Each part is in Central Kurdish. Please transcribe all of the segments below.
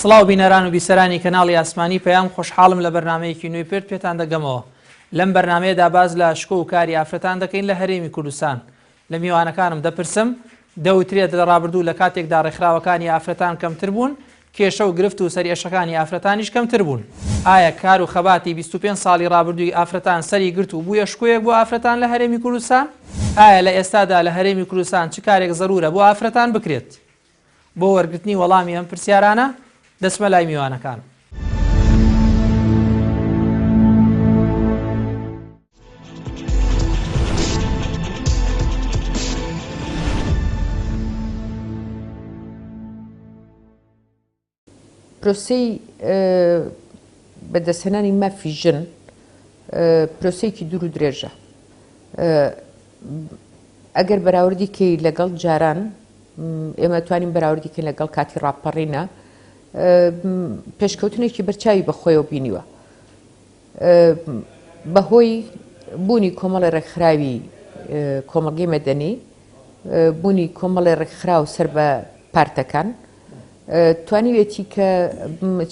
سڵاو بینەران و بیسەرانی کەناڵی ئاسمانی پەیام خۆشحاڵم لە بەرنامەیەکی نوێی پێت پێتان دەگەمەوە. لەم بەرنامەیەدا باز لە شکۆ و کاری ئافرەتان دەکەین لە هەرێمی کوردستان. لە میوانەکانم دەپرسم دەوترێت لە ڕابردوو لە کاتێکدا ڕێکخراوەکانی ئافرەتان کەمتر بوون، کێشە و گرفت و سەرئێشەکانی ئافرەتانیش کەمتر بوون. ئایا کار و خەباتی 25 ساڵی ڕابردووی ئافرەتان سەری گرت و بوویە شکۆیەک بۆ ئافرەتان لە هەرێمی کوردستان؟ ئایا لە ئێستادا لە هەرێمی کوردستان چ کارێک زەرورە بۆ ئافرەتان بکرێت؟ بۆ وەرگرتنی وەڵامی ئەم پرسیارانە دەچمە لای میوانەکان. پرۆسەی بەدەستهێنانی مافی ژن پرۆسەیەکی دوور و درێژە. ئەگەر بەراوردی کەی لەگەڵ جاران ئێمە توانین بەراوردی کەین لەگەڵ کاتی ڕاپەڕینە پێشکەوتنێکی بەرچاوی بەخۆیەوە بینیوە بەهۆی بوونی کۆمەڵی ڕێکخراوی کۆمەڵگەی مەدەنی، بوونی کۆمەڵی ڕێکخراو سەر بە پارتەکان، توانیوێتی کە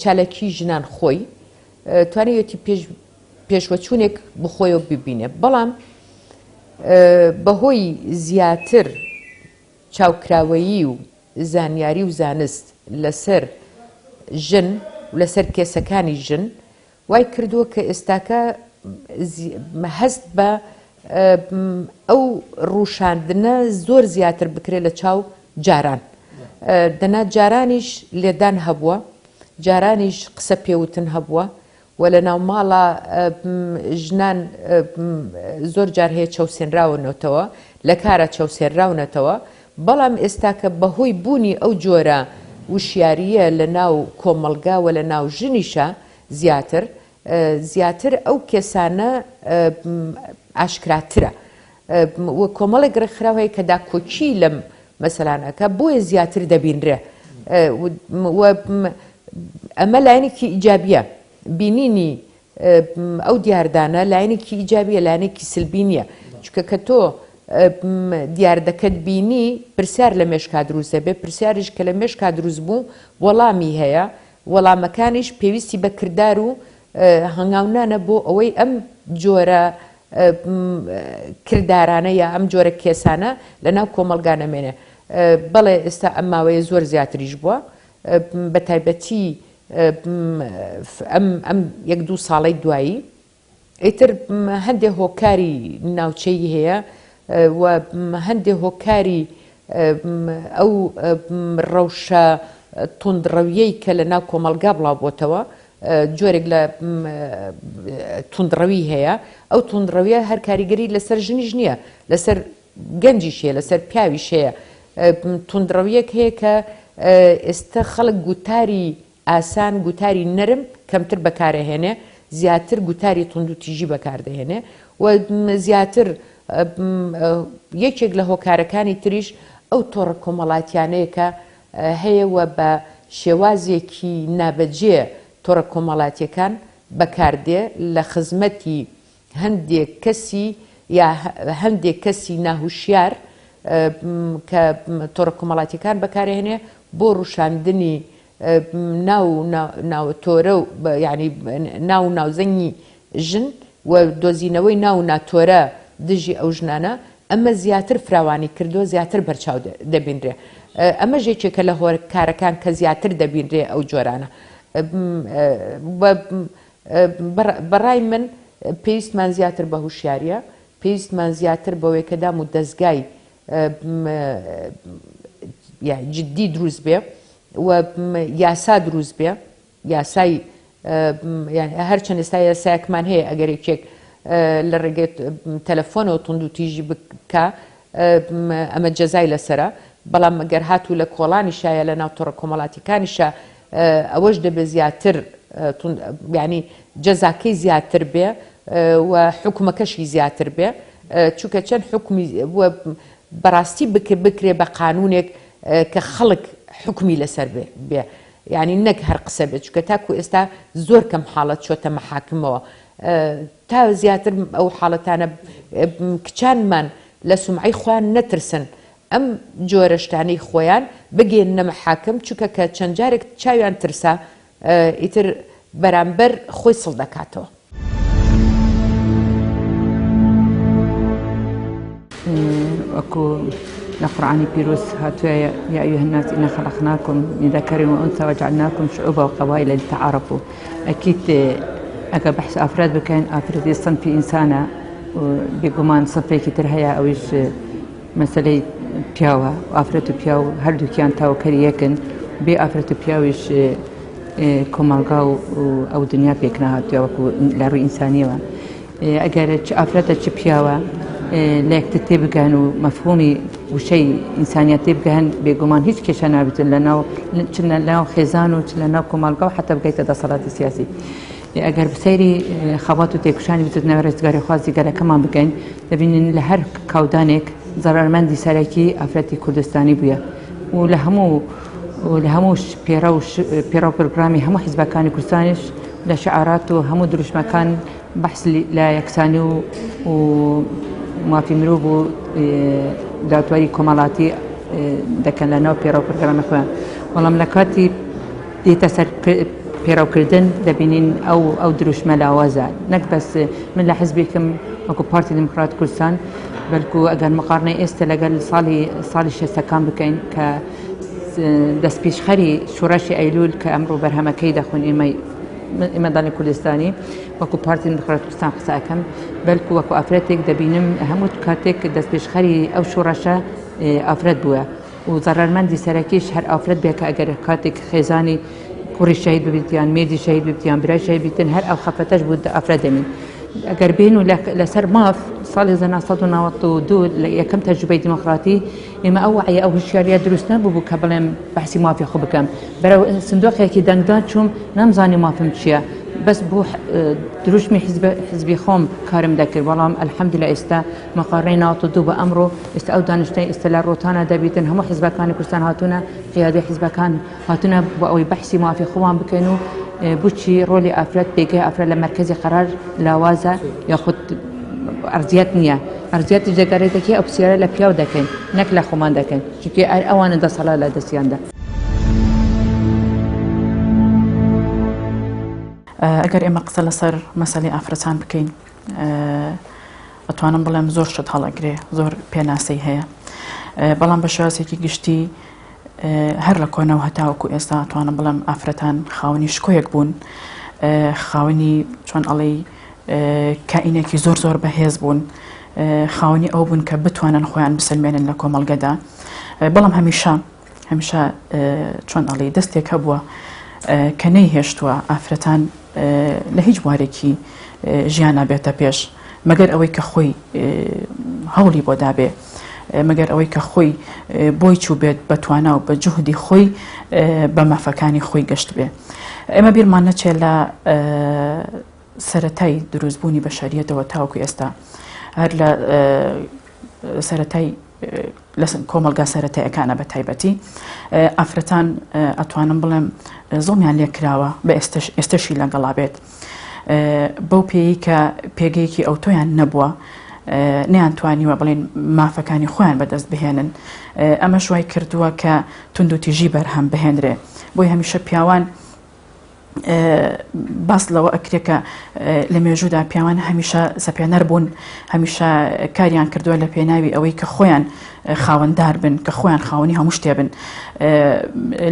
چالەکی ژنان خۆی توانیوێتی پێشوەچوونێک بخۆیەوە ببینێ، بەڵام بەهۆی زیاتر چاوکراوەیی و زانیاری و زانست لەسەر ژن و لەسەر کێسەکانی ژن وای کردووە کە ئێستاکە هەست بە ئەو ڕووشاندنە زۆر زیاتر بکرێت لە چاو جاران. دەنا جارانیش لێدان هەبووە، جارانیش قسە پێوتن هەبووە و لە ناو ماڵە ژنان زۆر جار هەیە چەوسێنراونەتەوە، لە کارە چەوسێنراونەتەوە، بەڵام ئێستاکە بەهۆی بوونی ئەو جۆرە وشیاریە لە ناو کۆمەڵگا و لە ناو ژنیشە زیاتر ئەو کێسانە ئاشکراترە و کۆمەڵێک ڕێکخراو هەیە کە داکۆچی لەم مەسەلانەکە بۆیە زیاتر دەبینرێ. ئەمە لایەنێکی ئیجابیە، بینینی ئەو دیاردانە لایەنێکی ئیجابیە، لایەنێکی سلبی نییە، چونکە کە تۆ دیار دەکەت بینی پرسیار لە مێشکا دروست دەبێت، پرسیاریش کە لە مێشکا دروست بوو وەڵامی هەیە، وەڵامەکانیش پێویستی بە کردار و هەنگاونانە بۆ ئەوەی ئەم جۆرە کردارانە یا ئەم جۆرە کێسانە لە ناو کۆمەڵگا نەمێنێ. بەڵێ ئێستا ئەم ماوەیە زۆر زیاتریش بووە، بە تایبەتی ئەم 1-2 ساڵەی دوایی ئیتر هەندێک هۆکاری ناوچەی هەیە و هەندێک هۆکاری ئەو ڕەوشە توندڕەویەی کە لە ناو کۆمەڵگا بڵاو بۆتەوە جۆرێک لە توندڕەوی هەیە. ئەو توندڕەویە هەر کاریگەری لەسەر ژنیش نییە، لەسەر گەنجیش هەیە، لەسەر پیاویش هەیە. توندڕەویەک هەیە کە ئێستا خەڵک گوتاری ئاسان، گوتاری نەرم کەمتر بەکارەهێنێ، زیاتر گوتاری توند و تیژی بەکاردەهێنێ و زیاتر یەکێک لە هۆکارەکانی تریش ئەو تۆڕە کۆمەڵاتیانەیە کە هەیەوە بە شێوازێکی نابەجێ تۆڕە کۆمەڵاتیەکان بەکاردێ لە خزمەتی هەندێک کەسی یا هەندێک کەسی ناهوشیار کە تۆڕە کۆمەڵاتیەکان بەکارهێنێ بۆ ڕووشاندنی ناوتۆرە و ینی ناوزەنگی ژن و دۆزینەوەی ناتۆرە دژی ئەو ژنانە. ئەمە زیاتر فراوانی کردو، زیاتر بەرچاو دەبینرێ. ئەمە ژێکێکە لە هۆکارەکان کە زیاتر دەبینرێ ئەو جۆرانە. بەڕای من پێویستمان زیاتر بە هوشیاریە، پێویستمان زیاتر بەوەی کە دام و دەستگای جددی دروست بێ و یاسا دروست بێ، یاسای هەرچەند ئێستا یاسایەکمان هەیە ئەگەر یەکێک لە ڕێگەی تەلەفۆنەوە توند و تیژی بکە ئەمە جەزای لەسرە، بەڵام ئەگەر هاتوو لە کۆڵانی شایە لە ناو تۆڕە کۆمەڵاتیەکانیشە ئەوەش دەبێت زیاتر ینی جەزاکەی زیاتر بێ و حکومەکەشی زیاتر بێ، چونکە چەند حکومی بەڕاستی بکرێ بە قانونێک کە خەڵک حکمی لەسەر بێ، ینی نەک هەر قسە بێت، چونکە تاکو ئێستا زۆر کەم حاڵەت چۆتە مەحاکمەوە. تا زیاتر ئەو حاڵەتانە کچانمان لە سومعی خوان نەترسن ئەم جۆرە شتانەی خۆیان بگەێننە محاکم چونکە کە چەند جارێک چاویان ترسا ئیتر بەرامبەر خۆی سڵ دەکاتەوە. وەکو لە قورآنی پیرۆز هاتووە یا أيها الناس إنا خلقناكم من ذكر وأنثى وجعلناكم شعوبا وقبائل لتعارفوا. أكيد ئەگە بەحث ئافراد بکەین ئافرەتی صنفی ئینسانە بێگومان صنفێکی تر هەیە ئەویش مەسەلەی پیاوە ئافرەت و پیا و هەردووکیان تاوکەری یەکن بێ ئافرەت و پیاویش کۆمەڵگا و ئەو دنیا پێک نەهاتووە وەکو لە ڕووی ئینسانیەوە ئەگەر چ ئافرەتە چ پیاوە لە یەکتر تێبگەن و مەفهومی وشەی ئینسانیەت تێبگەن بێگومان هیچ کێشە نابێتن چ لە ناو خێزان و چ لە ناو کۆمەڵگا و حتا بگەیتە دەسەڵاتی سیاسی. ئەگەر بسەیری خەبات و تێکشانی بتنەوە ڕێزگاری خوازی گەلەکەمان بگەین دەبینین لە هەر کاودانێک زەرمەندی سەرەکی ئافرەتی کوردستانی بووە و لە هەموو پێرە و پرۆگرامی هەموو حیزبەکانی کوردستانیش لە شعارات و هەموو دروشمەکان بەحس لە یەکسانی و مافی مرۆڤ و داوتواری کۆمەڵاتی دەکەن لە ناو پێرە و پرۆگرامە خۆیان بەڵام لە کاتی دێتە سەر پێراوکردن دەبینین ئەو دروشمە لاوازە نەک بەس من لە حزبێکم وەکو پارتی دموکرات کوردستان بەلکو ئەگەر مقارنەی ئێستا لەگەل ساڵی شێستەکان بکەین کە دەستپێشخەری شوڕەشی ئەیلول کە ئەمڕۆ بەرهەمەکەی دەخۆین ئێمەدانی کوردستانی وەکو پارتی دموکرات کوردستان قسەکەم بەلکو وەکو ئافرەتێک دەبینم هەموو کاتێک دەستپێشخەری ئەو شوڕەشە ئافرەت بووە و زەرمەندی سەرەکیش هەر ئافرەت بێ کە ئەگەر کاتێک خێزانی کوڕی شەهید ببیتیان مێردی شەهید ببیتیان برای شەهید بیتن هەر ئەو خەفەتەش بوو ئافرەت دەمین ئەگەر بین و لەسەر ماف ساڵی 1992 لە یەکەم تەجروبەی دیموکراتی ئێمە ئەو وعیە ئەو هوشیاریە دروست نەبوو کە بڵێم بەحسی مافی خۆ بکەم بەرەو سندوقێکی دەنگدا چووم نەمزانی مافم چییە بەس بۆ دروشمی حزبی خۆم کارم دەکرد بەڵام ئەلحەمدولillah ئێستا مەقارنەی 92 بە ئەمڕۆ ئێستا ئەو دانیشتەی ئێستا لە ڕۆتانە دەبیتن هەموو حیزبەکانی کوردستان هاتوونە قیادەی حیزبەکان هاتوونە بۆ ئەوەی بەحسی مافی خۆوان بکەن و بچی ڕۆلی ئافرەت پێگەی ئافرەت لە مەرکەزی قەرار لاوازە یاخود ئەرزیەت نییە ئەرزیەتی جێگەرێتێکی ئەو پرسیارە لە پیاو دەکەین نەک لە خۆمان دەکەین چونکە ئەوانە دەسەڵات لە دەستیاندا. ئەگەر ئێمە قسە لەسەر مەسەلەی ئافرەتان بکەین ئەتوانم بڵێم زۆر شت هەڵەگرێ زۆر پێناسەی هەیە بەڵام بە شێوازێکی گشتی هەر لە کۆنەوە هەتاوەکو ئێستا ئەتوانم بڵێم ئافرەتان خاوەنی شکۆیەک بوون خاوەنی چۆن ئەڵێ کائینێکی زۆر بەهێز بوون خاوەنی ئەو بوون کە بتوانن خۆیان بسلمێنن لە کۆمەڵگەدا بەڵام هەمیشە چۆن ئەڵێ دەستێک هەبووە کە نەیهێشتووە ئافرەتان لە هیچ بوارێکی ژیانە بێتە پێش مەگەر ئەوەی کە خۆی هەوڵی بۆ دابێ مەگەر ئەوەی کە خۆی بۆی چوو بێت بەتوانە و بە جوهدی خۆی بە مافەکانی خۆی گەشت بێ ئێمە بیرمان نەچێت لە سەرەتای دروستبوونی بەشەریەتەوە تاوەکو ئێستا هەر لە سەرەتای لە کۆمەڵگا سەرەتایەکانە بە تایبەتی ئافرەتان ئەتوانم بڵێم زۆمیان لێکراوە بە ئێستەشی لەگەڵا بێت بەو پێی کە پێگەیەکی ئەوتۆیان نەبووە نەیانتوانیوە بڵێن مافەکانی خۆیان بەدەست بهێنن ئەمە شوای کردووە کە تونند و تیژی بەرهەم بهێنرێ بۆی هەمیشە پیاوان باس لەوە ئەکرێکە لە مێژوودا پیاوان هەمیشە سەپێنەر بوون هەمیشە کاریان کردووە لە پێناوی ئەوەی کە خۆیان خاوەنددار بن کە خۆیان خاوەنی هەموو شتێ بن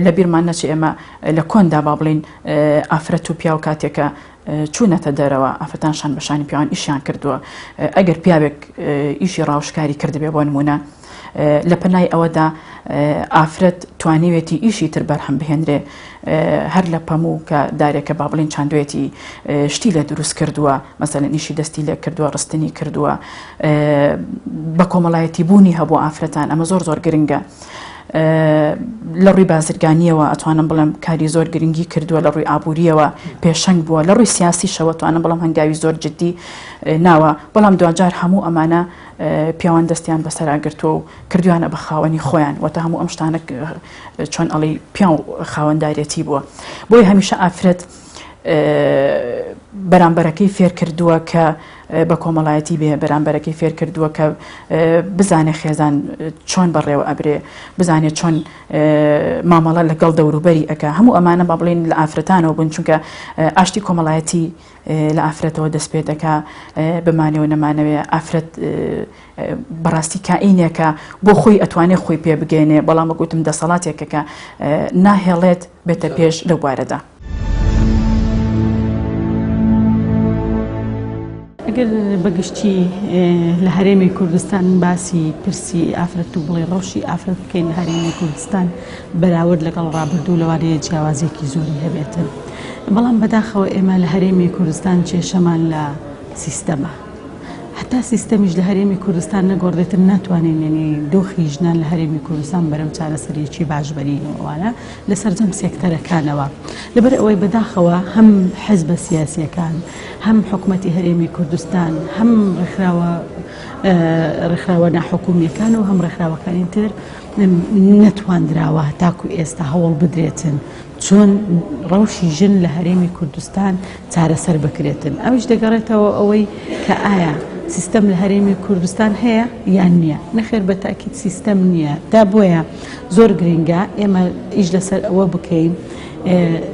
لە بیرمان نەچێ ئێمە لە کۆندا با بڵین ئافرەت و پیا و کاتێکە چوونەتە دەرەوە ئافرەتانشان بەشانی پیاوان ئیشیان کردووە ئەگەر پیاوێک ئیشی ڕاوشکاری کردبێ بۆ نمونە لە پەنای ئەوەدا ئافرەت توانیوێتی ئیشی تر بەرهەم بهێنرێ هەر لە پەموو کە دارێکە با بڵین چاندوێتی شتی لە دروست کردووە مەسەلەن ئیشی دەستی لێ کردووە ڕستنی کردووە بە کۆمەڵایەتی بوونی هەبوو ئافرەتان ئەمە زۆر گرنگە لە ڕووی بازرگانیەوە ئەتوانم بڵم کاری زۆر گرنگی کردووە لە ڕووی ئابوووریەوە پێشەنگ بووە لە ڕووی سیاسیشەوە توانم بڵم هەنگاوی زۆر جددی ناوە بەڵام دوجار هەموو ئەمانە پیاوان دەستیان بەسەراگرتووە و کردویانە بە خاوەنی خۆیان وەتە هەموو ئەم شتانە چۆن ئەڵی پیاو خاوەنددارەتی بووە بۆی هەمیشە ئافرەت بەرامبەرەکەی فێر کردووە کە بە کۆمەڵایەتی بێ بەرامبەرەکەی فێر کردووە کە بزانێ خێزان چۆن بەڕێوە ئەبرێ بزانێت چۆن مامەڵە لەگەڵ دەوروبەری ئەکە هەموو ئەمانە با بڵێن لە ئافرەتانەوە بوون چونکە ئاشتی کۆمەڵایەتی لە ئافرەتەوە دەست پێ دەکا بمانەوە نەمانەوێ ئافرەت بەڕاستی کائینێکە بۆ خۆی ئەتوانێت خۆی پێ بگەێنێ بەڵام وەگوتم دەسەڵاتێکە کە ناهێڵێت بێتە پێش لەو بوارەدا. ئەگەر بەگشتی لە هەرێمی کوردستان باسی پرسی ئافرەت و بڵێ ڕەوشی ئافرەت بکەین لە هەرێمی کوردستان بەراورد لەگەڵ ڕابردوو لەوانەیە جیاوازێکی زۆری هەبێتن بەڵام بەداخەوە ئێمە لە هەرێمی کوردستان کێشەمان لە سیستەمە حتا سیستەمیش لە هەرێمی کوردستان نەگۆڕێتن ناتوانین یعنی دۆخی ژنان لە هەرێمی کوردستان بەرەو چارەسەرێکی باشبەرینەوەوانە لە سەرجەم سێکتەرەکانەوە لەبەر ئەوەی بەداخەوە هەم حزبە سیاسیەکان هەم حکوومەتی هەرێمی کوردستان هەم ڕێکخراوە ناحکومیەکان و هەم ڕێکخراوەکانی تر نەتواندراوە تاکو ئێستا هەوڵ بدرێتن چۆن ڕەوشی ژن لە هەرێمی کوردستان چارەسەر بکرێتن ئەوش دەگەڕێتەوە ئەوەی کە ئایا سیستەم لە هەرێمی کوردستان هەیە یان نییە نەخێر بە تاکید سیستەم نییە دا بۆیە زۆر گرنگە ئێمە ئیش لەسەر ئەوە بکەین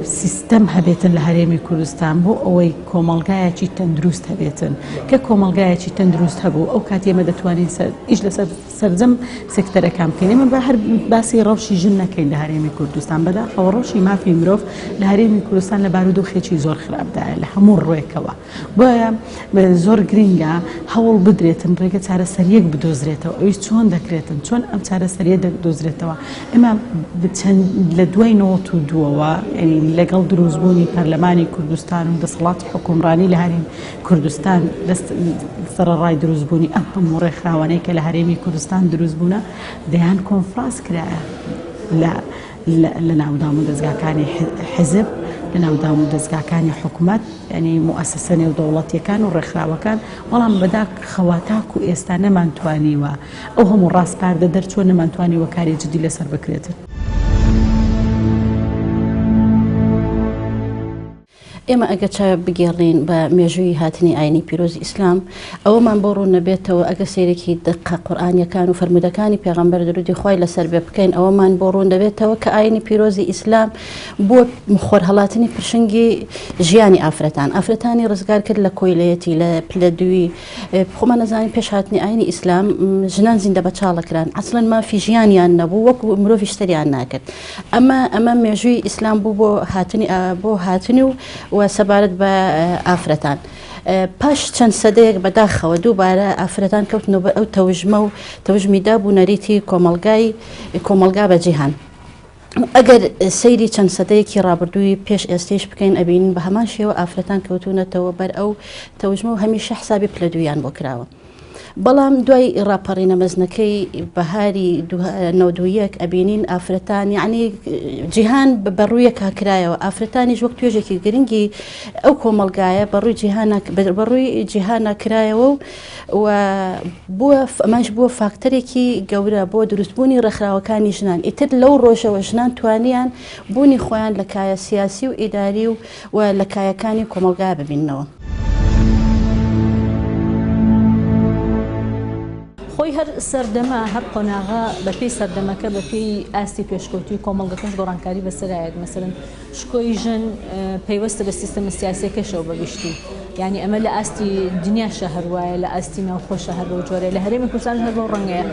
سیستەم هەبێتن لە هەرێمی کوردستان بۆ ئەوەی کۆمەڵگایەکی تەندروست هەبێتن کە کۆمەڵگایەکی تەندروست هەبوو ئەو کات ئێمە دەتوانین ئیش لەسەر سەرجەم سێکتەرەکان بکەین ئێمە بە هەر باسی ڕەوشی ژن نەکەین لە هەرێمی کوردستان بەداخەوە ڕەوشی مافی مرۆڤ لە هەرێمی کوردستان لە بارودۆخێکی زۆر خراپدایە لە هەموو ڕوێکەوە بۆیە بزۆر گرنگە هەوڵ بدرێتن ڕێگە چارەسەریەک بدۆزرێتەوە ئەوی چۆن دەکرێتن چۆن ئەم چارەسەریە دۆزرێتەوە ئێمە لە دوای 92ەوە لەگەڵ دروستبوونی پەرلەمانی کوردستان و دەسەڵاتی حکومڕانی لە هەرێمی کوردستان سەرڕای دروستبوونی ئەم هەموو ڕێکخراوانەی کە لە هەرێمی کوردستان دروستبوونە دەیان کۆنفرانس کرایە لە ناودام و دەستگاکانی حزب لە ناودام و دەستگاکانی حکوومەت ینی موسسە نێودەوڵەتیەکان و ڕێکخراوەکان بەڵام بەداخەوە تاکو ئێستا نەمانتوانیوە ئەو هەموو ڕاستپاردە دەرچوە نەمانتوانیوە کاری جدی لەسەر بکرێتن. ئێمە ئەگە چاوە بگێڕین بە مێژووی هاتنی ئاینی پیرۆزی ئیسلام ئەوەمان بۆ ڕوون نەبێتەوە ئەگە سێرێکی دقە قورئانیەکان و فەرمودەکانی پێغەمبەر درودی خۆی لەسەر بێ بکەین ئەوەمان بۆ ڕوون دەبێتەوە کە ئاینی پیرۆزی ئیسلام بۆ خۆرهەڵاتنی پرشنگی ژیانی ئافرەتانی ڕزگار کرد لە کۆیلەتی لە پلەدووی خۆمان نەزانین پێش هاتنی ئاینی ئیسلام ژنان زیندە بە چاڵەکران ئەسڵەن مافی ژیانیان نەبوو وەکو مرۆڤ شتریان ناکرد ئەمە مێژووی ئیسلام بوو بۆ هاتنی و سەبارەت بە ئافرەتان پاش چەند سەدەیەک بەداخەوە دووبارە ئافرەتان کەوتنەوە بە ئەو تەوژمە و تەوژمیدا بوو نەریتی کۆمەلگا بە جیهان ئەگەر سەیری چەند سەدەیەکی ڕابردووی پێش ئێستێش بکەین ئەبینین بە هەمان شێوە ئافرەتان کەوتونەتەوە بەر ئەو تەوژمە و هەمیشە حسابی پلەدوویان بۆ کراوە بەڵام دوای ڕاپەڕینە مەزنەکەی بەهاری 92 ئەبینین ئافرەتان یعنی جیهان بەڕوویەک هاکرایەوە ئافرەتانیش وەک توێژێکی گرنگی ئەو کۆمەلگایە بەڕووی جیهانە کرایەوە و ئەماش بووە فاکتەرێکی گەورە بۆ دروستبوونی ڕێکخراوەکانی ژنان ئیتر لەو ڕۆژەوە ژنان توانیان بوونی خۆیان لە کایە سیاسی و ئیداری و لە کایەکانی کۆمەلگا ببینەوە. خۆی هەر سەردەما هەر قۆناغا بەپێی سەردەمەکە بەپێی ئاستی پێشکەوتی و کۆمەڵگەکەش گۆڕانکاری بەسەرایەت مەسەرن شکۆی ژن پەیوەستە بە سیستەمە سیاسیەکەشەوە بەگشتی یعنی ئەمە لە ئاستی دنیاشە هەروایە لە ئاستی ناوخۆشە هەر بەو جۆرە لە هەرێمی کوردستان هەر بۆ ڕەنگەیە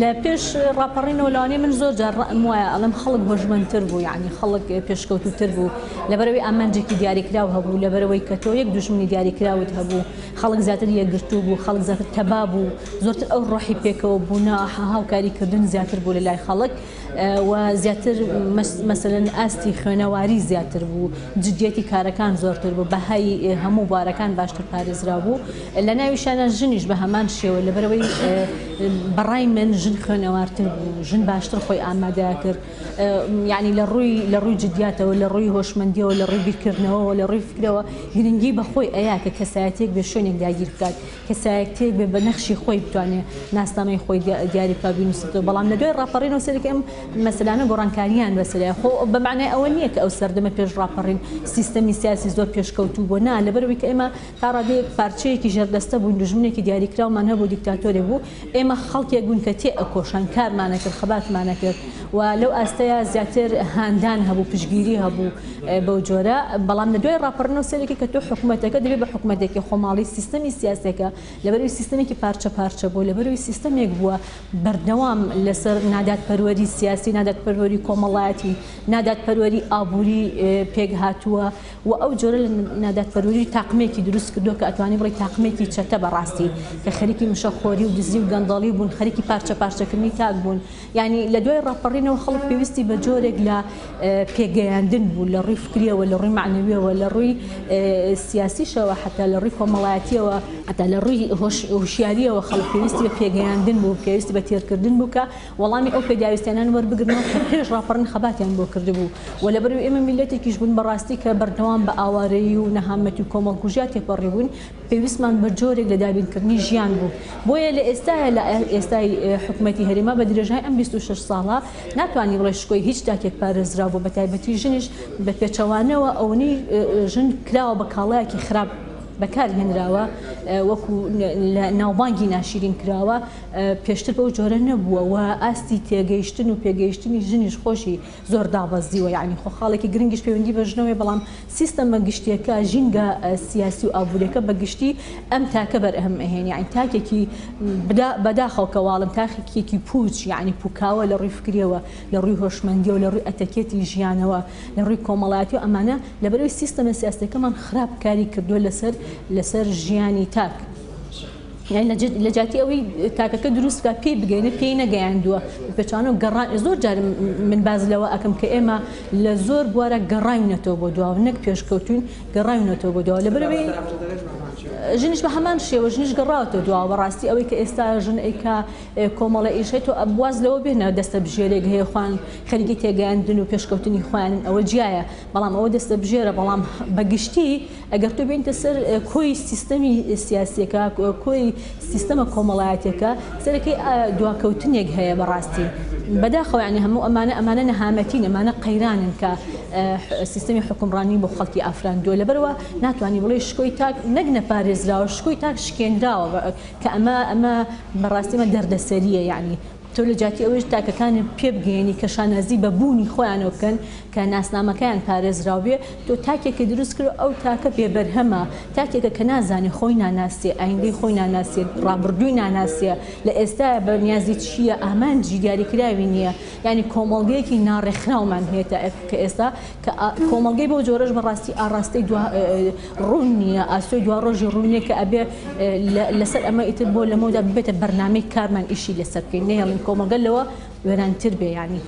لە پێش ڕاپەڕینەوە لەوانەیە من زۆر جار ڕەم وایە ئەڵێم خەڵک هۆژمەندتر بوو یعنی خەڵک پێشکەوتوتر بوو لەبەرەوەی ئامانجێکی دیاریکراو هەبوو لەبەرەوەی کە تۆ یەک دوژمنی دیاریکراوت هەبوو خەڵک زیاتر یەکگرتوو بوو خەڵک زیاتر تەبا بوو زۆرتر ئەو ڕۆحی پێکەوە بوونا هاوکاریکردن زیاتر بوو لە لای خەڵک و زیاتر مەسەلەن ئاستی خوێنەواری زیاتر بوو جدیەتی کارەکان زۆرتر بوو بەهای هەموو بارەکان باشتر پارێزرا بوو لە ناویشانە ژنیش بە هەمان شێوە لەبەرەوەی بەڕای من ژن خوێنەوارتر بوو ژن باشتر خۆی ئامادە کرد یعنی لە ڕووی جدیاتەوە لە ڕووی هۆشمەندیەوە لە ڕووی بیرکردنەوە لە ڕووی فکرەوە گرنگی بەخۆی ئەیە کە کەسایەتێک بێ شوێنێک داگیر بکات کەسایەتێک بێ بە نەخشی خۆی بتوانێت ناسنامەی خۆی دیاری بکات بنووسێتەوە بەڵام لە دوای ڕاپەڕینەوە سەرێک ئەم مەسەلانە گۆڕانکاریان بەسەرایە خۆ بەمعنای ئەوە نییە کە ئەو سەردەمە پێش ڕاپەڕین سیستەمی سیاسی زۆر پێشکەوتوو بۆ نا لەبەرەوەی کە ئێمە تا ڕادەیەک پارچەیەکی ژێردەستە بووین دژمنێکی دیاریکراومان هەبوو دیکتاتۆرێ بوو ئێمە خەڵکێک بوون کە تێ ئەکۆشان کارمانە کرد خەباتمانە کرد و لەو ئاستەیە زیاتر هاندان هەبوو پشگیری هەبوو بەو جۆرە بەڵام لە دوای ڕاپەڕنەوە سەرێکی کە تۆ حکوومەتەکە دەبێت بە حکوومەتێکی خۆماڵی سیستەمی سیاسەکە لەبەروی سیستەمێکی پارچە بوو لەبەروی سیستەمێک بووە بەردەوام لەسەر ناداتپەروەری سیاسی ناداتپەروەری کۆمەڵایەتی ناداتپەروەری ئابووری پێک هاتووە و ئەو جۆرە لە ناداتپەروەری تاقمێکی دروست کردووە کە ئەتوانی بڵێ تاقمێکی چەتە بەڕاستی کە خەریکی مشەخۆری و دزی و گەندەڵی بوون خەریکی پارچەکردنی تاک بوون یعنی لە دوای ڕاپەڕینەوە خەڵک پێویستی بە جۆرێک لە پێگەیاندن بوو لە ڕووی فکریەوە لە ڕووی معنەویەوە لە ڕووی سیاسیشەوە حتا لە ڕووی کۆمەڵایەتیەوە حتا لە ڕووی هۆشیاریەوە خەڵک پێویستی بە پێگەیاندن بوو پێویستی بە تێرکردن بوو کە وەڵامی ئەو پێداویستیانان وەربگرنەوە کە پێش ڕاپەڕن خەباتیان بۆ کردبوو و لەبەروی ئێمە میلەتێکیش بوون بەڕاستی کە بەردەوام بە ئاوارەیی و نەهامەتی و کۆمەڵکوژیا تێپەڕی بوون پێویستمان بە جۆرێک لە دابینکردنی ژیان بوو بۆیە لە ئێستای حکوومەتی هەرێما بە درێژای ئەم 26 ساڵە ناتوانانی بڵێ شکۆی هیچ تاکێک پارێزرا بوو بە تایبەتی ژنیش بە پێچەوانەوە ئەوەی ژن کراوە بە کاڵایەکی خراپ بەکار هێنراوە وەکو ناوبانگی ناشرین کراوە پێشتر بەو جۆرە نەبووە و ئاستی تێگەیشتن و پێگەیشتنی ژنیش خۆشی زۆر دابەزیوە یعنی خۆخاڵێکی گرنگیش پەیوەندی بە ژنەوەی بەڵام سیستەمە گشتیەکە ژینگە سیاسی و ئابوووریەکە بەگشتی ئەم تاکە بەرهەم ئەهێن یعنی تاکێکی بەداخەوکەواڵم تاکێکی پوچ یعنی پوکاوە لە ڕووی فکریەوە لە ڕووی هۆشمەندیە و لە ڕووی ئەتەکێتی ژیانەوە لە ڕووی کۆمەڵایەتی و ئەمانە لەبەرەوەی سیستەمە سیاسەکەمان خراپ کاری کردووە لەسەر ژیانی تاک یعنی لە جاتی ئەوەی تاکەکە دروستکە پێی بگەینە پێی نەگەیاندووە پێچانە گەڕان زۆر جار من باز لەوە ئەەکەم کە ئێمە لە زۆر بوارە گەڕاوینەتەوە بۆ دواوە نەک پێشکەوتون گەڕاوینەتەوە بۆ دواوە لەبەرەوەی ژنیش بە هەمان شێوە ژنیش گەڕاوەتەوە دواوە بەڕاستی ئەوەی کە ئێستا ژن ئەیکا کۆمەڵە ئیشێت و ئەبواز لەوە بێنە دەستە بژێرێک هەیە خوان خەریکی تێگەیاندن و پێشکەوتنی خوانن ئەوە جیایە بەڵام ئەوە دەستە بژێرە بەڵام بەگشتی ئەگەر تۆ بێنتە سەر کۆی سیستەمی سیاسیەکە کۆی سیستەمە کۆمەڵایەتەکە سەرەکەی دواکەوتنێک هەیە بەڕاستی بەداخەوە ینی هەموو ئەمانە نەهامەتین ئەمانە قەیرانن کە سیستەمی حکومڕانی بۆ خەڵکی ئافراندووە لەبەرەوە ناتوانانی بڵێ شکۆی تاک نەک نەپارێزراوە شکۆی تاک شکێنراوە کە ئەمە بەڕاستیمە دەردەسەریە یعنی تۆ لە جاتی ئەوەش تاکەکانی پێ بگەێنی کە شانازی بە بوونی خۆیانەوە بکەن کە ناسنامەکەیان پارێزراو بێ تۆ تاکێکە دروست کرد ئەو تاکە بێبەرهەمە تاکێکە کە نازانێ خۆی ناناسیێ ئایندەی خۆی ناناسیێت ڕابردووی ناناسیە لە ئێستا بە نیازی چییە ئامانجی دیاریکراوی نییە ینی کۆمەڵگەیەکی ناڕێکخراومان هێتە کە ئێستا کە کۆمەڵگەی بۆ جۆرەش بەڕاستی ئاڕاستەی ڕوون نییە ئاسۆی دوا ڕۆژی ڕوونیە کە ئەبێ لەسەر ئەمە ئیتر بۆ لەمەدا ببێتە بەرنامەی کارمان ئیشی لەسەر بکەین نێڵین کۆمەڵگە لەوە وێرانتر بێ ینی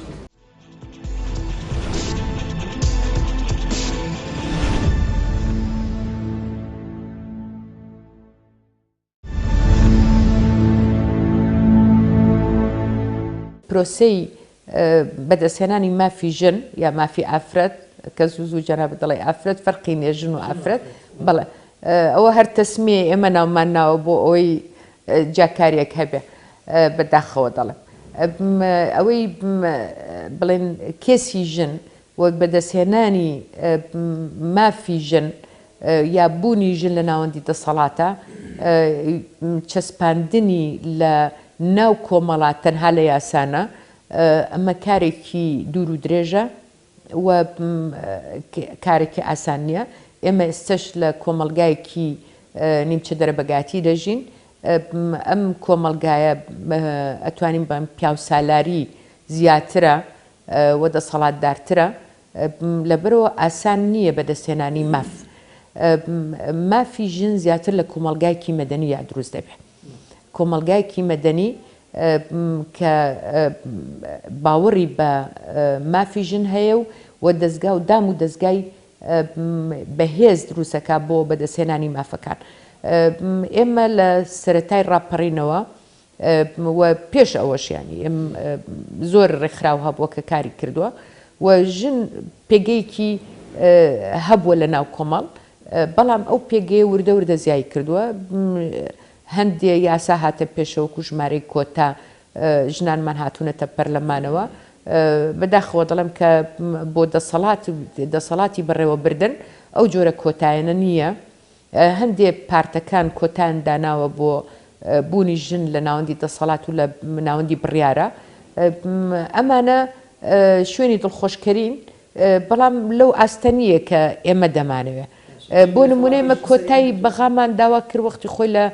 پرۆسەی بەدەستهێنانی مافی ژن یا مافی ئافرەت کە زوو جەنابەت دەڵێ ئافرەت فەرقی نییە ژن و ئافرەت بەڵێ ئەوە هەر تەسمیە ئێمە ناومان ناوە بۆ ئەوەی جاکاریەک هەبێ بەداخەوە دەڵێ ئەوەی بڵێن کێسی ژن وەک بەدەستهێنانی مافی ژن یا بوونی ژن لە ناوەندی دەسەڵاتە چەسپاندنی لە ناو کۆمەڵات تەنها لە یاسانە ئەمە کارێکی دوور و درێژە و کارێکی ئاسان نییە ئێمە ئێستش لە کۆمەلگایەکی نیمچە دەرەبەگاتی دەژین ئەم کۆمەلگایە ئەتوانین بەم پیاوسالاری زیاترە و دەسەڵاتدارترە لەبەرەوە ئاسان نییە بەدەستهێنانی مافی ژن زیاتر لە کۆمەلگایەکی مەدەنی یا دروست دەبێت کۆمەلگایەکی مەدەنی کە باوەڕی بە مافی ژن هەیە و دەستگا و دام و دەستگای بەهێز دروستەکە بۆ بەدەستهێنانی مافەکان ئێمە لە سەرەتای ڕاپەڕینەوە و پێش ئەوەشیانی زۆر ڕێکخراو هەبووە کە کاری کردووە و ژن پێگەیەکی هەبووە لە ناو کۆمەڵ بەڵام ئەو پێگەیە وردە وردە زیایی کردووە هەندێ یاسا هاتە پێشەوەکو ژمارەی کۆتا ژنانمان هاتوونەتە پەرلەمانەوە بەداخەوە دەڵێم کە بۆ دەسەڵاتی بەڕێوە بردن ئەو جۆرە کۆتایەنە نییە هەندێ پارتەکان کۆتان داناوە بۆ بوونی ژن لە ناوەندی دەسەڵات و لە ناوەندی بڕیارە ئەمانە شوێنی دڵخۆشکەرین بەڵام لەو ئاستەنیە کە ئێمە دەمانەوێت بۆ نمونەی مە کۆتایی بەغامان داوا کرد وەختی خۆی لە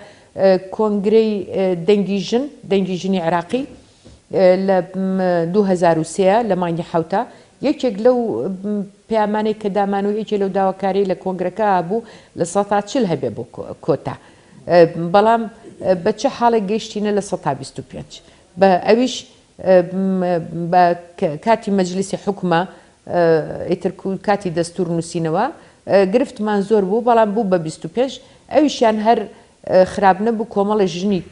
کۆنگرەی دەنگی ژنی عێراقی لە 2003 لە مانگی حوتە یەکێک لەو پەیامانەی کە دامان و یەکێک لەو داواکاری لە کۆنگرەکە هەبوو لە 140 هەبێ بۆ کۆتا بەڵام بە چه حاڵێک گەیشتینە لە 125 بە ئەویش بە کاتی مەجلیسی حکومە ئیتر کاتی دەستور نووسینەوە گرفتمان زۆر بوو بەڵام بوو بە 25 ئەویشیان هەر خراپ نەبوو کۆمەڵی ژنی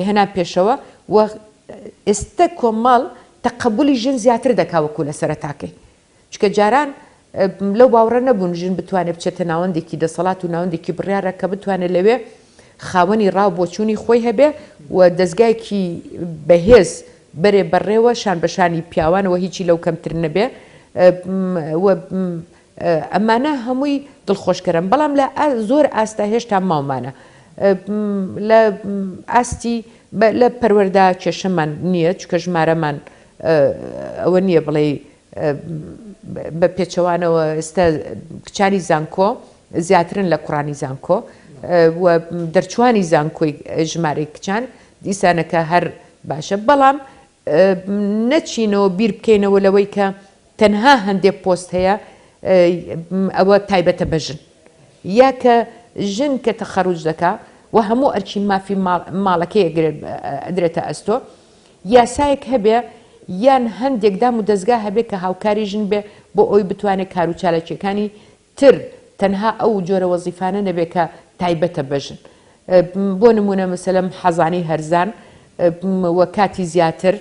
هێنا پێشەوە و ئێستا کۆمەڵ تەقبولی ژن زیاتر دەکاوەکو لە سەرەتاکەی چکە جاران لەو باوەڕە نەبوون ژن بتوانێت بچێتە ناوەندێکی دەسەڵات و ناوەندێکی بڕیارە کە بتوانێت لەوێ خاوەنی ڕاو بۆچوونی خۆی هەبێ و دەستگایەکی بەهێز بەرێ بەڕێوە شان بەشانی پیاوانەوە هیچی لەو کەمتر نەبێ ئەمانە هەمووی دڵخۆشکەرن بەڵام لە زۆر ئاستا هێشتا ماومانە لە ئاستی لە پەروەردا کێشەمان نییە چکە ژمارەمان ئەوە نییە بڵێ بە پێچەوانەوە ئێستا کچانی زانکۆ زیاترن لە کوڕانی زانکۆ و دەرچوانی زانکۆی ژمارەی کچان دیسانەکە هەر باشە بەڵام نەچینەوە بیر بکەینەوە لەوەی کە تەنها هەندێک پۆست هەیە ئەوە تایبەتە بە ژن یا کە ژن کە تەخەڕوج دەکا و هەموو ئەرکی مافی ماڵەکەی ئەدرێتە ئەستۆ یاسایەک هەبێ یان هەندێک دام و دەستگا هەبێت کە هاوکاری ژن بێ بۆ ئەوی بتوانێت کار و چالەکیەکانی تر تەنها ئەو جۆرە وەزیفانە نەبێت کە تایبەتە بە ژن بۆ نمونە مەسەلەن حەزانی هەرزان وە کاتی زیاتر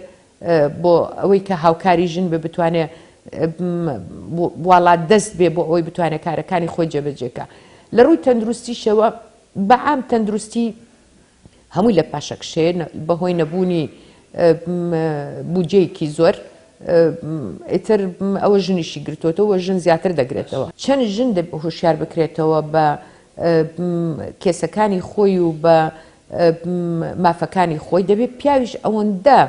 بۆ ئەوەی کە هاوکاری ژن بێ بتوانێت وڵات دەست بێ بۆ ئەوەی بتوانێت کارەکانی خۆی جێبەجێکە لە ڕووی تەندروستیشەوە بەعام تەندروستی هەمووی لە پاشەکشێ بەهۆی نەبوونی بودجەیەکی زۆر ئیتر ئەوە ژنیشی گرتوتەوە ژن زیاتر دەگرێتەوە چەند ژن هوشیار بکرێتەوە بە کێسەکانی خۆی و بە مافەکانی خۆی دەبێت پیاویش ئەوەندە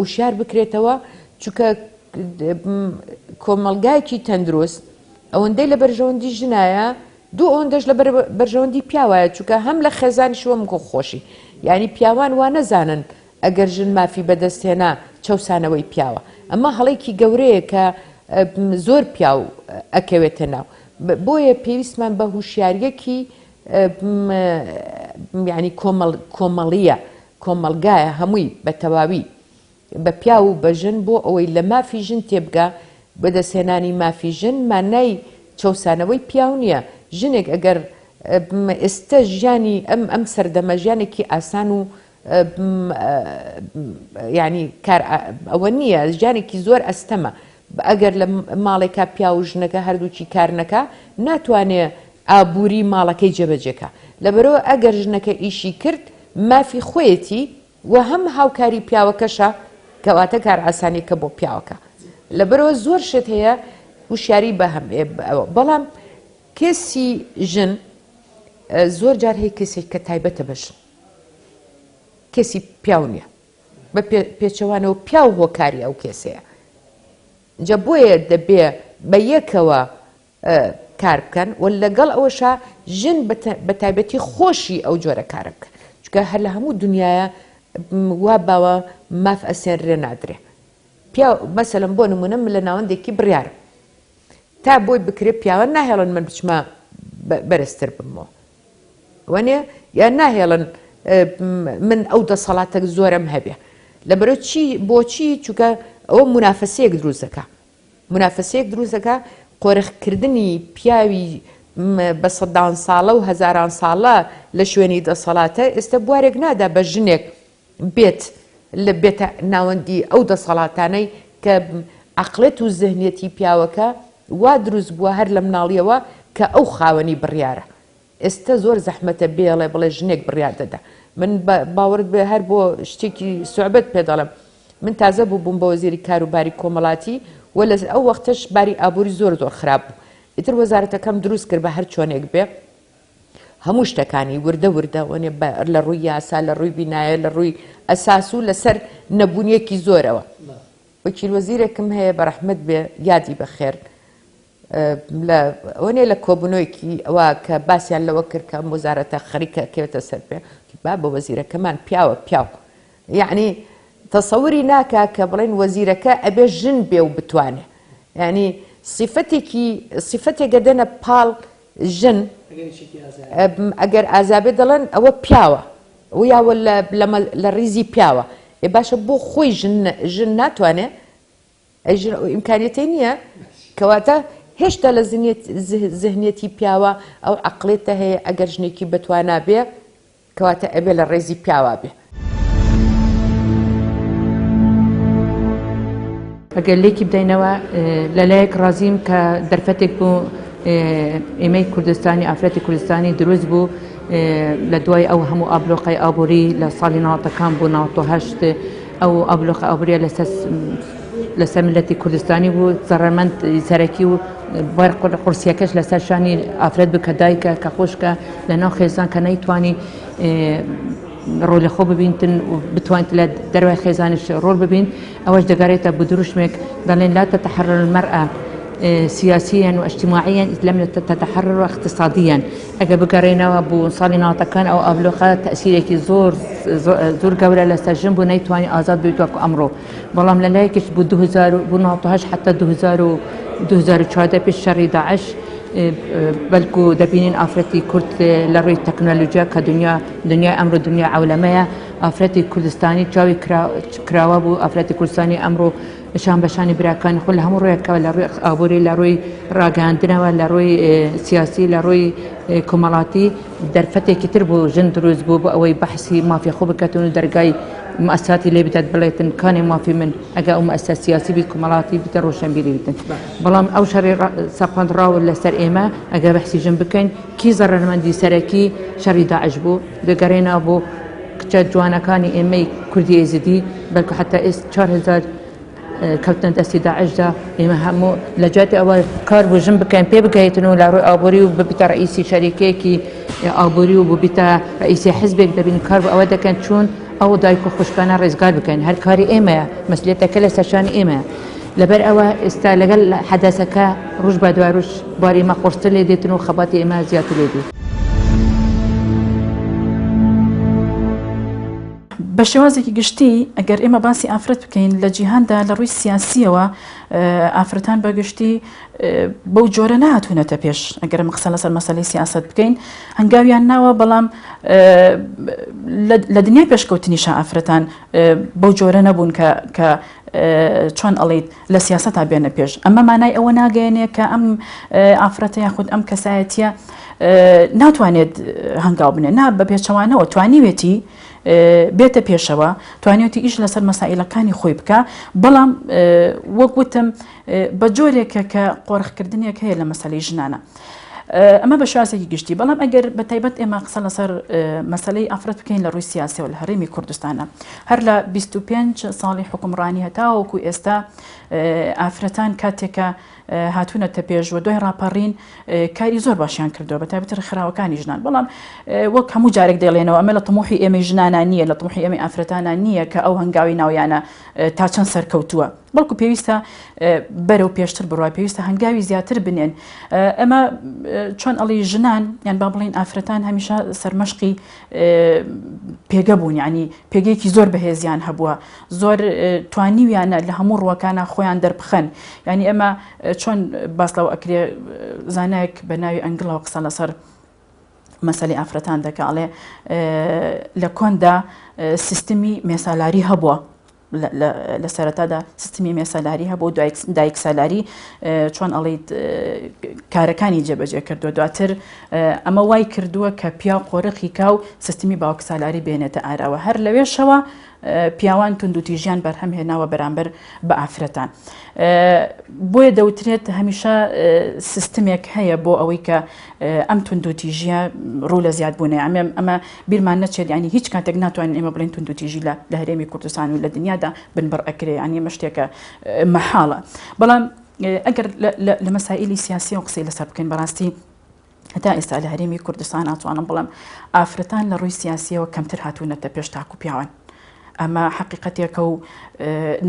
وشیار بکرێتەوە چونکە کۆمەلگایەکی تەندروست ئەوەندەی لە بەرژەوەندی ژنایە دوو ئەوەندەش لە بەرژەوەندی پیاوایە چونکە هەم لە خێزانی شوم خۆشی یعنی پیاوان وا نەزانن ئەگەر ژن مافی بەدەستێنا چەسانەوەی پیاوە ئەمە هەڵێکی گەورەیە کە زۆر پیاو ئەکەوێتە ناو بۆیە پێویستمان بە هوشیاریەکی ینی کۆمەڵیە کۆمەلگایە هەمووی بە تەواوی بە پیا و بە ژن بۆ ئەوەی لە مافی ژن تێبگا بەدەستێنانی مافی ژن مانای چەسانەوەی پیاو نییە ژنێک ئەگەر ئێستا ژیانی ئەم سەردەمە ژیانێکی ئاسان و ینی ئەوە نییە ژیانێکی زۆر ئەستەمە ئەگەر لە ماڵێکا پیا و ژنەکە هەردووچی کارنەکە ناتوانێت ئابووری ماڵەکەی جێبەجێکە لەبەرەوە ئەگەر ژنەکە ئیشی کرد مافی خۆیەتی و هەم هاوکاری پیاوەکەشە کەواتە کار ئاسانێکە بۆ پیاوەکە لەبەرەوە زۆر شت هەیە وشیاری بە هەم بەڵام کێسی ژن زۆر جار هەیە کێسێک کە تایبەتە بەژن کێسی پیاو نییە بە پێچەوانەوە پیا و هۆکاری ئەو کێسەیە جە بۆیە دەبێ بە یەکەوە کار بکەن و لەگەڵ ئەوەشە ژن بە تایبەتی خۆشی ئەو جۆرە کارە بکەن چکە هەر لە هەموو دنیاە وا باوە ماف ئەسێنرێ نادرێ پیا مەسەلەن بۆ نمونەم لە ناوەندێکی بڕیار تا بۆی بکرێت پیاوە ناهێڵن من بچمە بەرزتر بمەوە وانێ یان ناهێڵن من ئەو دەسەڵاتە زۆرم هەبێ لەبەرەوە بۆچی چونکە ئەوە منافەسەیەک دروست دەکە قۆرەخکردنی پیاوی بە سەدان ساڵە و هەزاران ساڵە لە شوێنی دەسەڵاتە ئێستا بوارێک نادا بە ژنێک بێت لە بێتە ناوەندی ئەو دەسەڵاتانەی کە عەقڵێت و زەهنیەتی پیاوەکە وا دروست بووە هەر لە مناڵیەوە کە ئەو خاوەنی بڕیارە ئێستا زۆر زەحمەتە بڵێ ژنێک بڕیار دەدا من باوەڕت بێ هەر بۆ شتێکی سوعبەت پێ دەڵێم من تازە بووم بە وەزیری کاروباری کۆمەڵاتی و لە ئەو وەختەش باری ئابووری زۆر خراپ بوو ئیتر وەزارەتەکەم دروست کرد بە هەر چۆنێک بێ هەموو شتەکانی وردە وەنێ لە ڕووی یاسا لە ڕووی بینایە لە ڕووی ئەساس و لەسەر نەبوونیەکی زۆرەوە وەکیل وەزیرێکم هەیە بە ڕەحمەت بێ یادی بەخێر وەنێ لە کۆبوونەوەیکی ئەوە کە باسییان لەوە کرد کە وەزارەتە خەریکە کێوێتە سەر پێ با بە وەزیرەکەمان پیاو یعنی تەسەوری ناکا کە بڵێن وەزیرەکە ئەبێ ژن بێ و بتوانێ ینی سیفەتێک دەنە پاڵ ژن ئەگەر ئازابێ دەڵێن ئەوە پیاوە و یاوە لە ڕیزی پیاوە ێ باشە بۆ خۆی ژن ناتوانێ ئیمکانیەتی نییە کەواتە هێشتا لە زهنیەتی پیاوە ئەو عەقڵێتە هەیە ئەگەر ژنێکی بتوانا بێ کەواتە ئەبێ لە ڕێزی پیاوە بێ ئەگەر لێکی بدەینەوە لەلایەک ڕازیم کە دەرفەتێک بوو ئێمەی کوردستانی ئافرەتی کوردستانی دروست بوو لە دوای ئەو هەموو ئابلۆقەی ئابووری لە ساڵی ناوەتەکان بوو 98 ئەو ئابلۆقە ئابووریە لەسەر ملەتی کوردستانی بوو زەڕەمەند سەرەکی و قورسیەکەش لەسەر شانی ئافرەت بکە دایکە کە خۆشکە لە ناو خێزان کە نەیتوانی ڕۆڵی خۆ ببینتن و بتوانیت لە دەروای خێزانش ڕۆڵ ببین ئەوەش دەگەڕێتە بودروشمێک دەڵێن لا تتحرر المرأة سياسيا واجتماعيا لم تتحرر اقتصاديا اگه بگەڕێنەوە بۆ ساڵی ناوەتەکان ئەو ئابلۆقە تەسیرێکی زۆر گەورە لەسەر ژن بوو نەیتوانی ئازاد بێت وەکو ئەمڕۆ بەڵام لەلایەکیش بۆ 2009 حتا 2014 پێش شەڕی داعش بەلکو دەبینین ئافرەتی کورد لە ڕووی تەکنۆلۆژیا کە دنیای ئەمڕۆ دنیا عەولەمەیە ئافرەتی کوردستانی چاوی کراوە بوو ئافرەتی کوردستانی ئەمڕۆ شان بەشانی براکانی خۆ لە هەموو ڕێیەکەوە لە ڕووی ئابووری لە ڕووی ڕاگەاندنەوە لە ڕووی سیاسی لە ڕووی کۆمەڵاتی دەرفەتێکی تر بوو ژن دروست بوو بۆ ئەوەی بەحسی مافی خۆ بکەتن و دەرگای مؤسساتی لێ بدات بڵێتن کانی مافی من ئەگە ئەو مؤسسە سیاسی بی کۆمەڵاتی بتە ڕۆشنبیری بتن بەڵام ئەو شەڕی سەپاندراوە لەسەر ئێمە ئەگە بەحسی ژن بکەین کی زەڕەنمەندی سەرەکی شەڕی داعش بوو دەگەڕێنەوە بۆ کچە جوانەکانی ئێمەی کوردی ئێزیدی بەلکو حتا 4000 کەوتنە دەستی داعشدا ئێمە هەموو لە جاتی ئەوە کار بۆ ژن بکەین پێ بگەیتن و لە ڕووی ئابووری و ببیتە ڕئیسی شەریکەیەکی ئابووری و ببیتە ڕئیسی حیزبێک دەبین کار بۆ ئەوە دەکەن چۆن ئەو دایک و خوشکانە ڕێزگار بکەین هەر کاری ئێمەیە مەسئولیەتەکە لە سەرشانی ئێمەیە لەبەر ئەوە ئێستا لەگەڵ حەدەسەکە ڕۆژ بە دوای ڕۆژ باری مەخۆشتر لێ دێتن و خەباتی ئێمە زیاتر لێ دێت بە شێوازێکی گشتی ئەگەر ئێمە باسی ئافرەت بکەین لە جیهاندا لە ڕووی سیاسیەوە ئافرەتان بەگشتی بەو جۆرە نهاتوونەتە پێش ئەگەر قسە لەسەر مەسەلەی سیاست بکەین هەنگاویان ناوە بەڵام لە دنیای پێشکەوتنیشە ئافرەتان بەو جۆرە نەبوون کە چۆن ئەڵێیت لە سیاسەتا بێنە پێش ئەمە مانای ئەوە ناگەێنێ کە ئەم ئافرەتە یاخود ئەم کەسایەتیە ناتوانێت هەنگاو بنێ نا بە پێچەوانەوە توانیوێتی بێتە پێشەوە توانێتی ئیش لەسەر مەسائلەکانی خۆی بکە بەڵام وەک وتم بە جۆرێکە کە قۆڕخکردنێک هەیە لە مەسەلەی ژنانە ئەمە بە شوازێکی گشتی بەڵام ئەگەر بە تایبەت ئێمە قسە لەسەر مەسەلەی ئافرەت بکەین لە ڕووی سیاسیەوە لە هەرێمی کوردستانە هەر لە 25 ساڵی حکومڕانی هەتاوەکو ئێستا ئافرەتان کاتێکە هاتوونەتە پێش و دوای ڕاپەڕین کاری زۆر باشیان کردەوە بە تایبەتی ڕێکخراوەکانی ژنان بەڵام وەک هەموو جارێک دەڵێنەوە ئەمە لە تەموحی ئێمەی ژنانە نییە لە تەموحی ئێمەی ئافرەتانە نییە کە ئەو هەنگاوی ناویانە تا چەند سەرکەوتووە بەڵکو پێویستە بەرەو پێشتر بڕوای پێویستە هەنگاوی زیاتر بنێن ئەمە چۆن ئەڵی ژنان یان با بڵین ئافرەتان هەمیشە سەرمەشقی پێگە بوون ینی پێگەیەکی زۆر بەهێزیان هەبووە زۆر توانیویانە لە هەموو ڕوەکانە خۆیان دەربخەن ینی ئەمە چۆن باسلەوە ئەکرێ زانایك بە ناوی ئەنگڵەوە قسە لەسەر مەسەلەی ئافرەتان دەکاڵێ لە کۆندا سیستمی مێسالاری هەبووە لە سەرەتادا سیستمی مێسەلاری هەبوو دایک سالاری چۆن ئەڵێیت کارەکانی جێبەجێ کردووە دواتر ئەمە وای کردووە کە پیا قۆرەقی کا و سیستمی باوک سالاری بێنێتە ئاراوە هەر لەوێشەوە پیاوان توندوتیژیان بەرهەم هێناوە بەرامبەر بە ئافرەتان بۆیە دەوترێت هەمیشە سیستمێک هەیە بۆ ئەوەی کە ئەم توندوتیژیە ڕوو لە زیادبوونێ ئەمە بیرمان نەچێت ینی هیچ کاتێک ناتوانین ئێمە بڵێن توندوتیژی لە هەرێمی کوردستان و لە دنیادا بنبڕ ئەکرێ ینی ئەمە شتێکە مەحاڵە بەڵام ئەگەر لە مەسائلی سیاسی و قسەی لەسەر بکەین بەڕاستی هەتا ئێستا لە هەرێمی کوردستان ناتوانم بڵم ئافرەتان لە ڕووی سیاسیەوە کەمتر هاتوونەتە پێش تاکو پیاوان ئەمە حقیقەتێکە و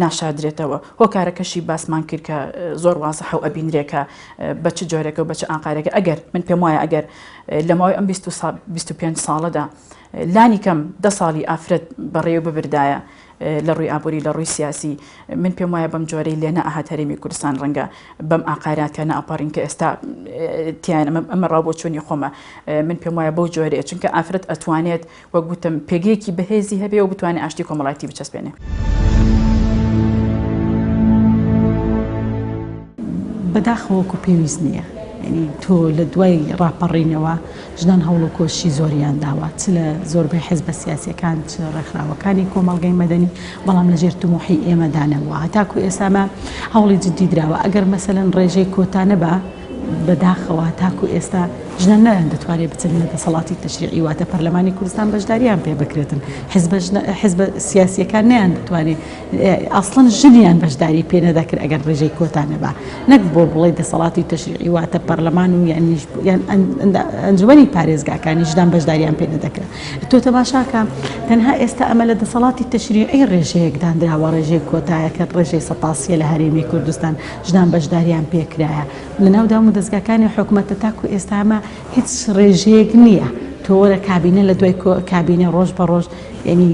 ناشادرێتەوە هۆکارەکەشی باسمان کرد کە زۆر وازە حەو ئەبینرێکە بە چ جۆرێکە و بە چ ئاقارێکە ئەگەر من پێم وایە ئەگەر لە ماوەی ئەم 25 ساڵەدا لانی کەم 10 ساڵی ئافرەت بەڕێوە ببردایە لە ڕووی ئابووری لە ڕووی سیاسی من پێم وایە بەم جۆرەی لێنە ئاهات هەرێمی کوردستان ڕەنگە بەم ئاقاراتیانە ئاپارین کە ئێستا تیان ئەمە ڕابۆ چۆنی خۆمە من پێم وایە بەو جۆرەیە چونکە ئافرەت ئەتوانێت وەک گوتم پێگەیەکی بەهێزی هەبێ و بتوانێت ئاشتی کۆمەڵایەتی بچەسپێنێ. بەداخەوەکو پێویست نییە ینی تۆ لە دوای ڕاپەڕینەوە ژنان هەوڵ و کۆشی زۆریان داوە چ لە زۆربەی حیزبە سیاسیەکان چ ڕێکخراوەکانی کۆمەڵگەی مەدەنی بەڵام لەژێر توموحی ئێمەدانەوە هەتاکو ئێسامە هەوڵی جددی درراوە ئەگەر مەسەلەن ڕێژەی کۆتانە بە بەداخەوە تاکو ئێستا ژنان نەیان دەتوانێت بچن لە دەسەڵاتی تەشریعی واتە پەرلەمانی کوردستان بەشداریان پێ بکرێتن حیزبە سیاسیەکان نەیان دەتوانێت ئەسڵەن ژنیان بەشداری پێ نەدەکرد ئەگەر ڕێژەی کۆتانە بە نەک بۆ بڵێ دەسەڵاتی تەشریعی واتە پەرلەمان و یان ئەنجومەنی پارێزگاکانی ژنان بەشداریان پێ نەدەکرد تۆ تەماشاکە تەنها ئێستا ئەمە لە دەسەڵاتی تەشریعی ڕێژەیەکدان درراوە ڕێژەی کۆتایەکە ڕێژەی سەپاسیە لە هەرێمی کوردستان ژنان بەشداریان پێکرایە لە ناودام و دەستگاکانی حکوومەتە تاکو ئێستامە هیچ ڕێژەیەک نییە تۆ وەرە کابینە لە دوای کابینە ڕۆژ بە ڕۆژ ینی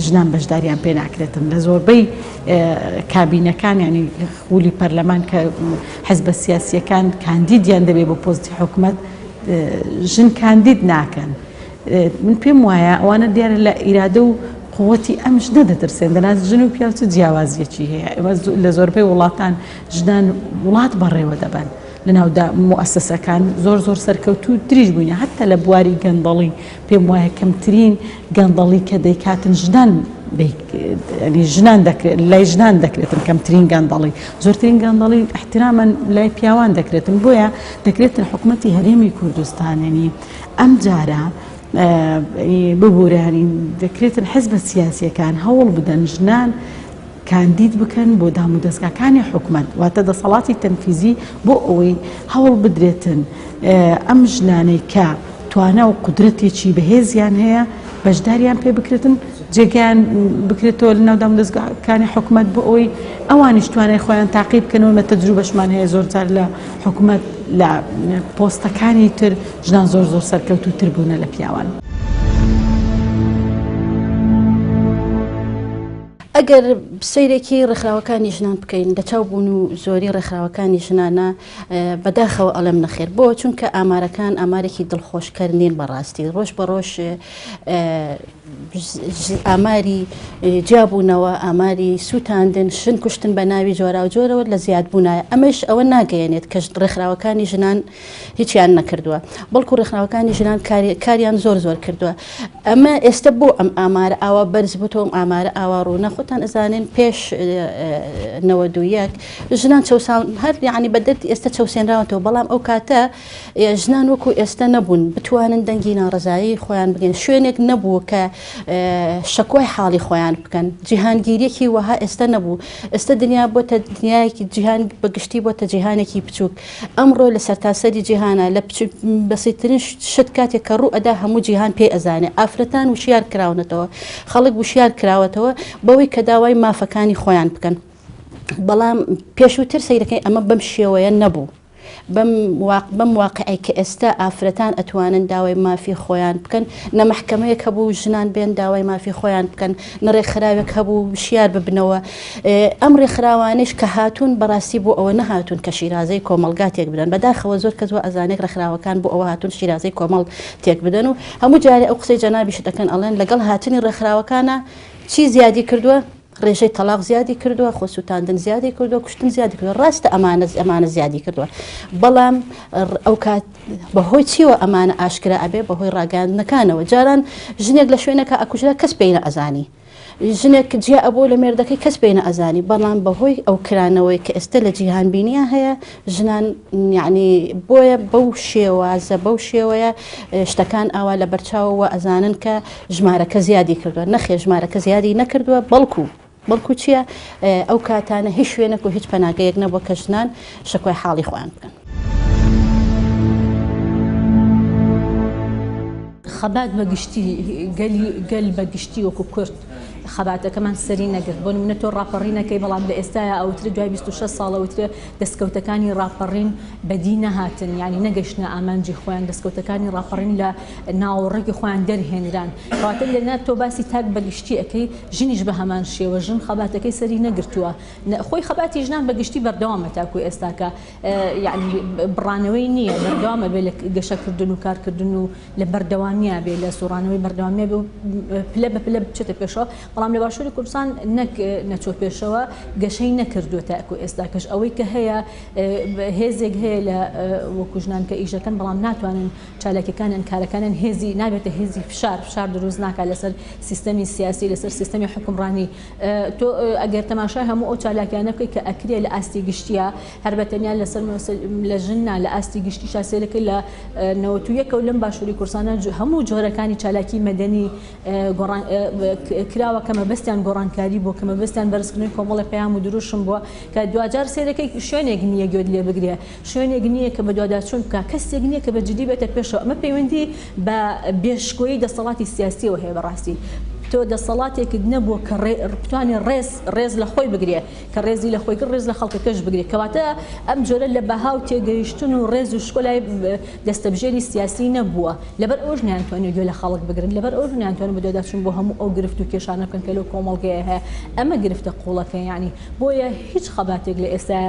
ژنان بەشداریان پێ ناکرێتن لە زۆربەی کابینەکان ینی خولی پەرلەمان کە حیزبە سیاسیەکان کاندیدیان دەبێت بۆ پۆستی حکوومەت ژن کاندید ناکەن من پێم وایە ئەوانە دیارە لە ئیرادە و قووەتی ئەم ژنە دەترسێن دەناز ژن و پیاو چ جیاوازیەکی هەیە ئێمە لە زۆربەی وڵاتان ژنان وڵات بەڕێوە دەبن لە ناودا مؤسسەکان زۆر سەرکەوتو دریژ بووین هەتا لە بواری گەندەڵی پێم وایە کەمترین گەندەڵی کە دەیکاتن ژنان ژنان دەکرێت لای ژنان دەکرێتن کەمترین گەندەڵی زۆرترین گەندەڵی احترامان لای پیاوان دەکرێتن بۆیە دەکرێتن حکوومەتی هەرێمی کوردستانێنی ئەم جارە ببوورانی دەکرێتن حیزبە سیاسیەکان هەوڵ بدەن ژنان کاندید بکەن بۆ دام و دەستگاکانی حکوومەت واتە دەسەڵاتی تەنفیزی بۆ ئەوەی هەوڵ بدرێتن ئەم ژنانەی کە توانە و قودرەتێکی بەهێزیان هەیە بەشداریان پێ بکرێتن جێگیان بکرێتەوە لە ناودام و دەستگاکانی حکوومەت بۆ ئەوەی ئەوانیش توانای خۆیان تاقی بکەنەوە مە تەجروبەشمان هەیە زۆرجار لە حکوومەت لە پۆستەکانی تر ژنان زۆر سەرکەوتوتر بوونە لە پیاوان. ئەگەر سەیرێکی ڕێکخراوەکانی ژنان بکەین دەچاو بوون و زۆری ڕێکخراوەکانی ژنانە بەداخەوە ئەڵەم نەخێر بۆ چونکە ئامارەکان ئامارێکی دڵخۆشکردنین بەڕاستی ڕۆژ بە ڕۆژ ئاماری جیابوونەوە ئاماری سووتاندن شن کوشتن بە ناوی جۆرا و جۆرەوە لە زیادبوونایە ئەمەش ئەوە ناگەیەنێت کە ڕێکخراوەکانی ژنان هیچیان نەکردووە بەڵکو ڕێکخراوەکانی ژنان کاریان زۆر کردووە ئەمە ئێستا بۆ ئەم ئامارە ئاوا بەرز بووتەوە ئامارە ئاوا ڕوونە خۆتان ئەزانین پێش 91 ژنان چەسان هەر یعنی بە دەرتی ئێستا چەسێنراوەتەوە بەڵام ئەو کاتە ژنان وەکو ئێستا نەبوون بتوانن دەنگی ناڕزایی خۆیان بگەن شوێنێک نەبوو کە شەکۆی حاڵی خۆیان بکەن جیهانگیریەکی وەها ئێستا نەبوو ئێستا دنیا بۆتە دنیایەکی جیهان بەگشتی بۆتە جیهانێکی بچووک ئەمڕۆ لە سەرتاسەری جیهانە لە بەسیترین شت کاتێک کە ڕوو ئەدا هەموو جیهان پێ ئەزانێ ئافرەتان وشیار کراونەتەوە خەڵک وشیار کراوەتەوە بەوەی کە داوای مافەکانی خۆیان بکەن بەڵام پێشووتر سەیرەکەی ئەمە بەم شێوەیە نەبوو بەم واقعی کە ئێستا ئافرەتان ئەتوانن داوای مافی خۆیان بکەن نە محکەمەیەک هەبوو ژنان بێن داوای مافی خۆیان بکەن نە ڕێکخراوێک هەبوو شیار ببنەوە ئەم ڕێکخراوانش کە هاتوون بەڕاستی بۆ ئەوە نەهاتوون کە شیرازەی کۆمەڵگا تێک بدەن بەداخەوە زۆر کەس ئەزانێک ڕێکخراوەکان بۆ ئەوە هاتوون شیرازەی کۆمەڵ تێک بدەن و هەموو جارێ ئەو قسەی جەنابیش دەکەن ئەڵێن لەگەڵ هاتنی ڕێکخراوەکانە چی زیادی کردووە ڕێژەی تەلاق زیادی کردووە خۆسووتاندن زیادی کردووە کوشتن زیادی کردووە ڕاستە ئەمانە زیادی کردووە بەڵام ئەو کات بەهۆی چیوە ئەمانە ئاشکرا ئەبێ بەهۆی ڕاگەاندنەکانەوە جاران ژنێک لە شوێنەکە ئەکوژرا کەس پێی ئەزانی ژنێک جیا ئەبوو لە مێردەکەی کەس پێی ئەزانی بەڵام بەهۆی ئەو کرانەوەی کە ئێستا لە جیهان بینیە هەیە ژنان یعنی بۆیە بەو شێوازە بەو شێوەیە شتەکان ئاوا لە بەرچاوەوە ئەزانن کە ژمارەکە زیادی کردووە نەخێ ژمارەکە زیادی نەکردووە بەڵکو بەڵکو چییە ئەو کاتانە هیچ شوێنێک و هیچ پەناگەیەک نەبووە کە ژنان شەکوای حاڵی خۆیان بکەن. خەبات بەگشتی گەل بەگشتی وەکو کورد خەباتەکەمان سەری نەگرت بۆ نمونە تۆ ڕاپەڕی نەکەی بەڵام لە ئێستاە ئەوترە دوای 26 ساڵەوترە دەستکەوتەکانی ڕاپەڕین بەدی نەهاتن ینی نەگەشتە ئامانجی خۆیان دەستکەوتەکانی ڕاپەڕین لە ناوەڕێکی خۆیان دەرهێنران کەواتە لەنا تۆ باسی تاک بەگشتی ئەەکەی ژنیش بە هەمان شێوە ژن خەباتەکەی سەری نەگرتووە خۆی خەباتی ژنان بەگشتی بەردەوامە تاکو ئێستاکە یعنی بڕانەوەی نییە بەردەوامە بێ لە گەشەکردن و کارکردن و لە بەردەوامیە بێ لە سوڕانەوەی بەردەوامیە بێ پلە بە پلە بچێتە پێشەوە بەڵام لە باشووری کوردستان نەچۆ پێشەوە گەشەی نەکردووە تاکو ئێستاکەش ئەوەی کە هەیە هێزێک هەیە لە وەکو ژنان کە ئیژەکەن بەڵام ناتوانن چالاکیەکانیان کارەکانیان هێزی نابێتە هێزی فشار دروست ناکات لەسەر سیستەمی سیاسی لەسەر سیستەمی حکومڕانی تۆ ئەگەر تەماشای هەموو ئەو چالاکیانە بکەی کە ئەکرێ لە ئاستی گشتیە هەر بەتەنیان لەسەر لە ژنە لە ئاستی گشتی شاسێرەکەی لە 91 و لەم باشووری کوردستانە هەموو جۆرەکانی چالاکی مەدەنی کراوە کەمە بەستیان گۆڕانکاری بۆ کەمە بەستیان بەرزکردنی کۆمەڵی پەیام و دروشم بووە کە دوجار سێرەکەی شوێنێک نییە گوێت لێ بگرێ شوێنێک نییە کە بە دوواداچوون بکە کەسێک نییە کە بە جدی بێتە پێشەوە ئەمە پەیوەندی بە بێشکۆیی دەسەڵاتی سیاسیەوە هەیە بەڕاستی تۆ دەسەڵاتێکت نەبووە کە بتوانێت ڕێز لە خۆی بگرێ کە ڕێزی لە خۆی ڕێز لە خەڵکەکەش بگرێ کەواتە ئەم جۆرە لە بەهاو تێگەیشتن و ڕێز و شکۆلای دەستەبژێری سیاسی نەبووە لەبەر ئەوش نیانتوانێت گوێ لە خەڵک بگرن لەبەر ئەوش نیانتوانێت بە دوواداچوون بۆ هەموو ئەو گرفت و کێشانە بکەن کە لەو کۆمەڵگەیە هەیە ئەمە گرفتە قوڵەکە یعنی بۆیە هیچ خەباتێک لە ئێستا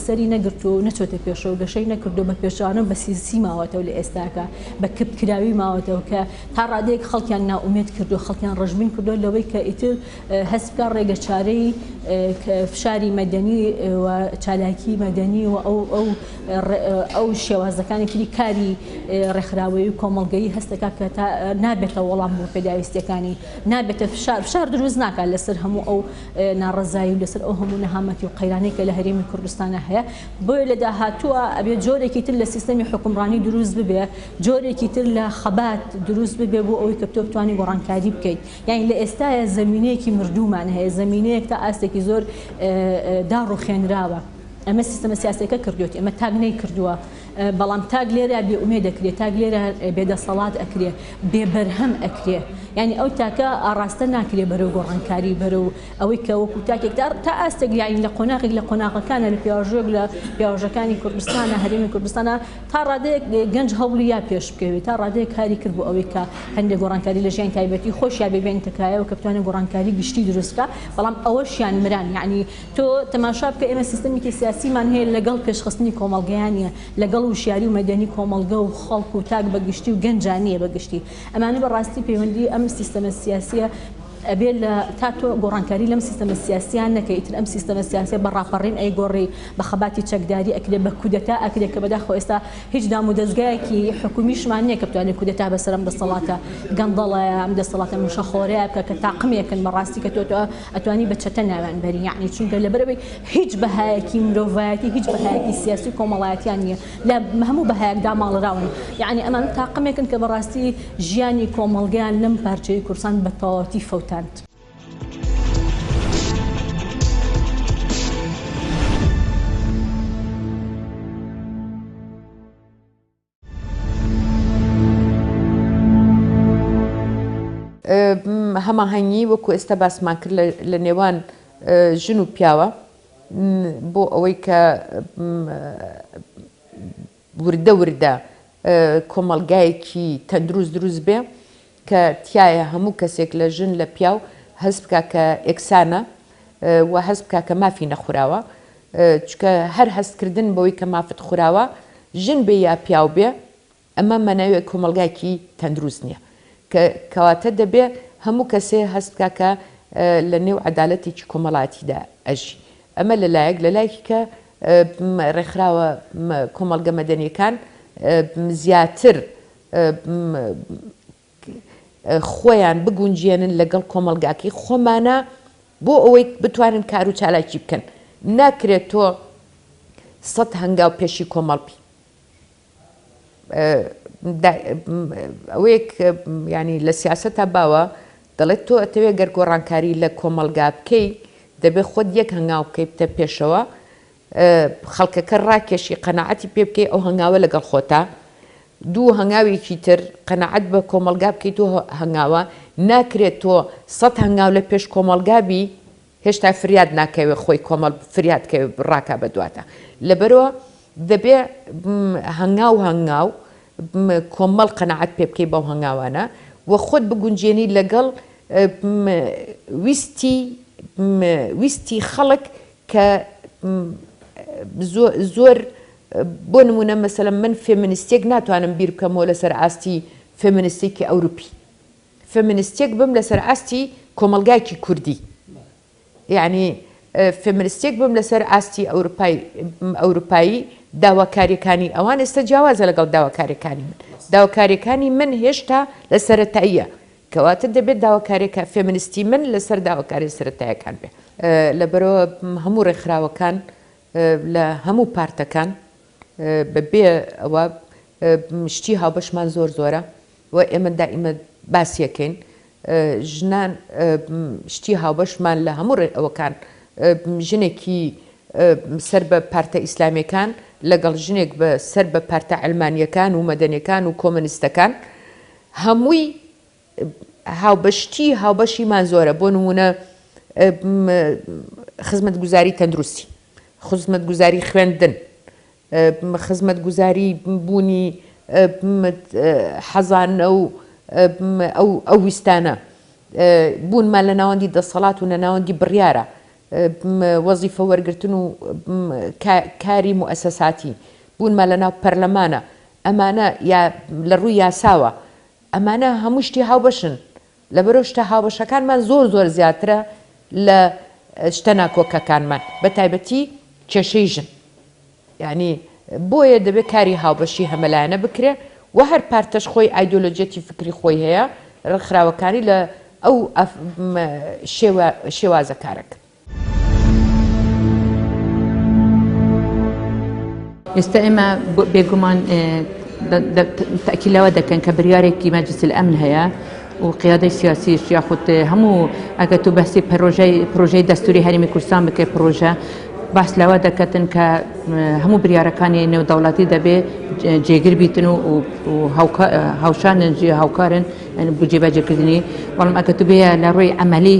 سەری نەگرت و نەچۆتە پێشەوە گەشەی نەکردو بە پێشانە بە سیسی ماوەتەوە لە ئێستاکە بە کردکراوی ماوەتەوە کە تا ڕادەیەک خەڵکیان ناومێت کردو خەڵکیان ڕژمین کردو لەوەی کە ئیتر هەستکە ڕێگە چارەی فشاری مەدەنی و چالاکی مەدەنی و ئەو شێوازەکانی تری کاری ڕێکخراوەیی و کۆمەڵگەیی هەستەکە کە نابێتە وەڵام بۆ پێداویستەکانی نابێتە فشار دروست ناکات لەسەر هەموو ئەو ناڕەزایی و لەسەر ئەو هەموو نەهامەتی و قەیرانەی کە لە هەرێمی کوردستانە هەیە بۆیە لە داهاتووە ئەبێت جۆرێکی تر لە سیستەمی حکومڕانی دروست ببێ جۆرێکی تر لە خەبات دروست ببێ بۆ ئەوەی کە تۆ بتوانانی گۆڕانکاری بکەیت یعنی لە ئێستاە زمینەیەکی مردوومان هەیە زمینەیەک تا ئاستێکی زۆر داڕوخێنراوە ئەمە سیستەمە سیاسەکە کردوێت ئەمە تاگ نەیکردووە بەڵام تاگ لێرە بێئومێ دەکرێت تاگ لێرە بێدەسەڵات ئەکرێ بێبەرهەم ئەکرێ یعنی ئەو تاکە ئاڕاستە ناکرێ بەرەو گۆڕانکاری بەرەو ئەوەی کە وەکو تاکێکدار تا ئاستێک یاین لە قۆناغێک لە قۆناغەکانە لە پیاژۆک لە پیاژەکانی کوردستانە هەرێمی کوردستانە تا ڕادەیەک گەنج هەوڵی یا پێش بکەوێت تا ڕادەیەک کاری کرد بۆ ئەوەی کە هەندێک گۆڕانکاری لە ژیان تایبەتی خۆشیا ببێن تکایە و کە بتوانێت گۆڕانکاری گشتی دروستکە بەڵام ئەوەشیان مران یعنی تۆ تەماشا بکە ئێمە سیستەمێکی سیاسیمان هەیە لەگەڵ پێشخستنی کۆمەڵگەیانە لەگەڵ وشیاری و مەدەنی کۆمەڵگە و خەڵک و تاک بەگشتی و گەنجانیە بەگشتی ئەمانە بەڕاستی پەیوەندی ئەم سیستەمە سیاسیە ئەبێ لە تا تۆ گۆڕانکاری لەم سیستەمە سیاسیان نەکەی ئیتر ئەم سیستەمە سیاسی بە ڕاپەڕین ئەی گۆڕی بە خەباتی چەکداری ئەکرێ بە کودەتا ئەکرێ کە بەداخۆ ئێستا هیچ دام و دەستگایەکی حکومیشمان نییە کە بتوانێت کودەتا بەسەر ئەم دەسەڵاتە گەندەڵە ئەم دەسەڵاتە مشەخۆرەیە بکە کە تاقمێکن بەڕاستی کە تۆ ئەتوانی بە چەتە ناوێن بەری یعنی چونکە لەبەرەوەی هیچ بەهایەکی مرۆڤایەتی هیچ بەهایەکی سیاسی کۆمەڵایەتیان نییە لە هەموو بەهایەکدا ماڵراون یعنی ئەمان تاقمێکن کە بەڕاستی ژیانی کۆمەڵگەیان لەم پارچەی کوردستان بە تەواوەتی فەوتاند. هەماهەنگی وەکو ئێستا باسمان کرد لە نێوان ژن و پیاوە بۆ ئەوەی کە وردە کۆمەڵگایەکی تەندروست دروست بێ کە تایە هەموو کەسێک لە ژن لە پیاو هەست بکە کە ئێکسانە و هەست بکە کە مافی نەخوراوە چکە هەر هەستکردن بەوەی کە مافت خوراوە ژن بێ یا پیاو بێ ئەمە مەناوی کۆمەڵگایەکی تەندروست نییە کەواتە دەبێ هەموو کەسێ هەست بکە کە لە نێو عەدالەتێکی کۆمەڵاتیدا ئەژی ئەمە لەلایەک لەلایەکی کە ڕێکخراوە کۆمەڵگە مەدەنیەکان زیاتر خۆیان بگونجێنن لەگەڵ کۆمەڵگاکەی خۆمانە بۆ ئەوەی بتوانن کار و چالاکی بکەن ناکرێت تۆ 100 هەنگاو پێشی کۆمەڵبی ئەوەیەک ینی لە سیاسەتە باوە دەڵێت تۆ ئەتەوێ گەر گۆڕانکاری لە کۆمەلگا بکەی دەبێت خۆت یەک هەنگاو بکەی بتە پێشەوە خەڵکەکە ڕاکێشی قەنەعەتی پێ بکەی ئەو هەنگاوە لەگەڵ خۆتا دوو هەنگاوێکی تر قەنەعەت بە کۆمەلگا بکەیت تۆ هەنگاوە ناکرێت تۆ 100 هەنگاو لە پێش کۆمەلگابی هێشتا فریاد ناکەوێت خۆی کۆمەڵ فریادکەوێت ڕاکە بە دواتە لەبەرەوە دەبێ هەنگاو هەنگاو کۆمەڵ قەنەعەت پێ بکەی بەو هەنگاوانە و خۆت بگونجێنی لەگەڵ ویستی خەڵک کە زۆر بۆ نمونە مەسەلەن من فێمینیستێک ناتوانم بیر بکەمەوە لەسەر ئاستی فێمینیستێکی ئەوروپی فێمینیستێک بم لەسەر ئاستی کۆمەلگایکی کوردی یعنی فێمینیستێک بم لەسەر ئاستی ئەوروپایی داواکاریەکانی ئەوان ئێستا جیاوازە لەگەڵ داواکاریەکانی من داواکاریەکانی من هێشتا لە سەرەتاییە کەواتە دەبێت داواکاریەکە فێمینیستی من لەسەر داواکاری سەرەتاییەکان بێ لەبەرەوە هەموو ڕێکخراوەکان لە هەموو پارتەکان بەبێ ئەوە شتی هاوبەشمان زۆر زۆرە و ئێمە دائیمە باسیەکەین ژنان شتی هاوبەشمان لە هەموو ئەوەکان ژنێکی سەر بە پارتە ئیسلامیەکان لەگەڵ ژنێک بە سەر بە پارتە ئەلمانیەکان و مەدەنیەکان و کۆمۆنیستەکان هەمووی هاوبەشیمان زۆرە بۆ نمونە خزمەتگوزاری تەندروستی خزمەتگوزاری خوێندن خزمەتگوزاری بوونی حەزانە و ئەو ویستانە بوونمان لە ناوەندی دەسەڵات و لە ناوەندی بڕیارە وەزیفە وەرگرتن و کاری موئەسەساتی بوونمان لە ناو پەرلەمانە ئەمانە لە ڕووی یاساوە ئەمانە هەموو شتی هاوبەشن لەبەرەوە شتە هاوبەشەکانمان زۆر زیاترە لە شتە ناکۆکەکانمان بە تایبەتی کێشەی ژن یعنی بۆیە دەبێت کاری هاوبەشی هەمەلایەنە بکرێ و هەر پارتەش خۆی ئایدۆلۆجێتی فکری خۆی هەیە ڕێکخراوەکانی لە ئەو شێوازە کارەکە ئێستا ئێمە بێگومان تەکیلەوە دەکەن کە بریارێکی مەجلیس الئەمن هەیە و قیادەی سیاسیش یاخود هەموو ئەگە تو بەسی پرۆژەی دەستوری هەرێمی کوردستان بکەی پرۆژە باس لەوە دەکەتن کە هەموو بریارەکانی نێودەوڵەتی دەبێ جێگر بیتن و هاوشانن هاوکارن بۆ جێبەجێکردنی بەڵام ئەگە تو بێ لە ڕووی عەمەلی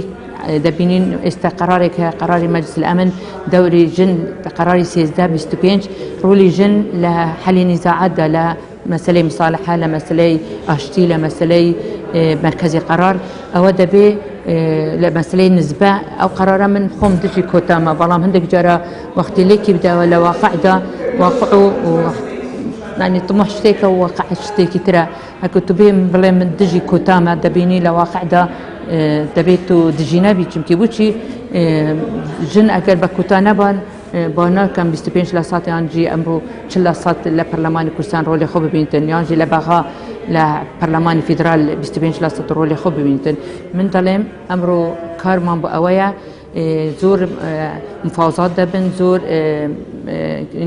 دەبینین ئێستا قەرارێکە قەراری مەجلیس الئەمن دەوری ژن قەراری 1325 ڕوولی ژن لە حەلی نیزاعاتدا لە مەسلەی مصالحە لە مەسلەی ئاشتی لە مەسلەی مرکزی قەرار ئەوە دەبێ لە مەسلەی نزبە ئەو قەرارە من خۆم دژی کۆتامە بەڵام هەندێک جارە وەختی لێکی بداوە لە واقعدا واقع و يعني طموح شتێکە و واقع شتێکی ترە ئەگە تو بێ بڵێ من دژی کۆتامە دەبینی لە واقعدا دەبێت و دژی نەبی چونکە بچی ژن ئەگەر بە کوتا نەبان با ناکەم 25 لە ساتیانجی ئەمڕۆ 40 سات لە پەرلەمانی کوردستان ڕۆلی خۆ ببینتن یانجی لە بەغا لە پەرلەمانی فیدرال 25 لە سات ڕۆلی خۆ ببینتن من دەڵێم ئەمڕۆ کارمان بۆ ئەوەیە زۆر مفاوزات دەبن زۆر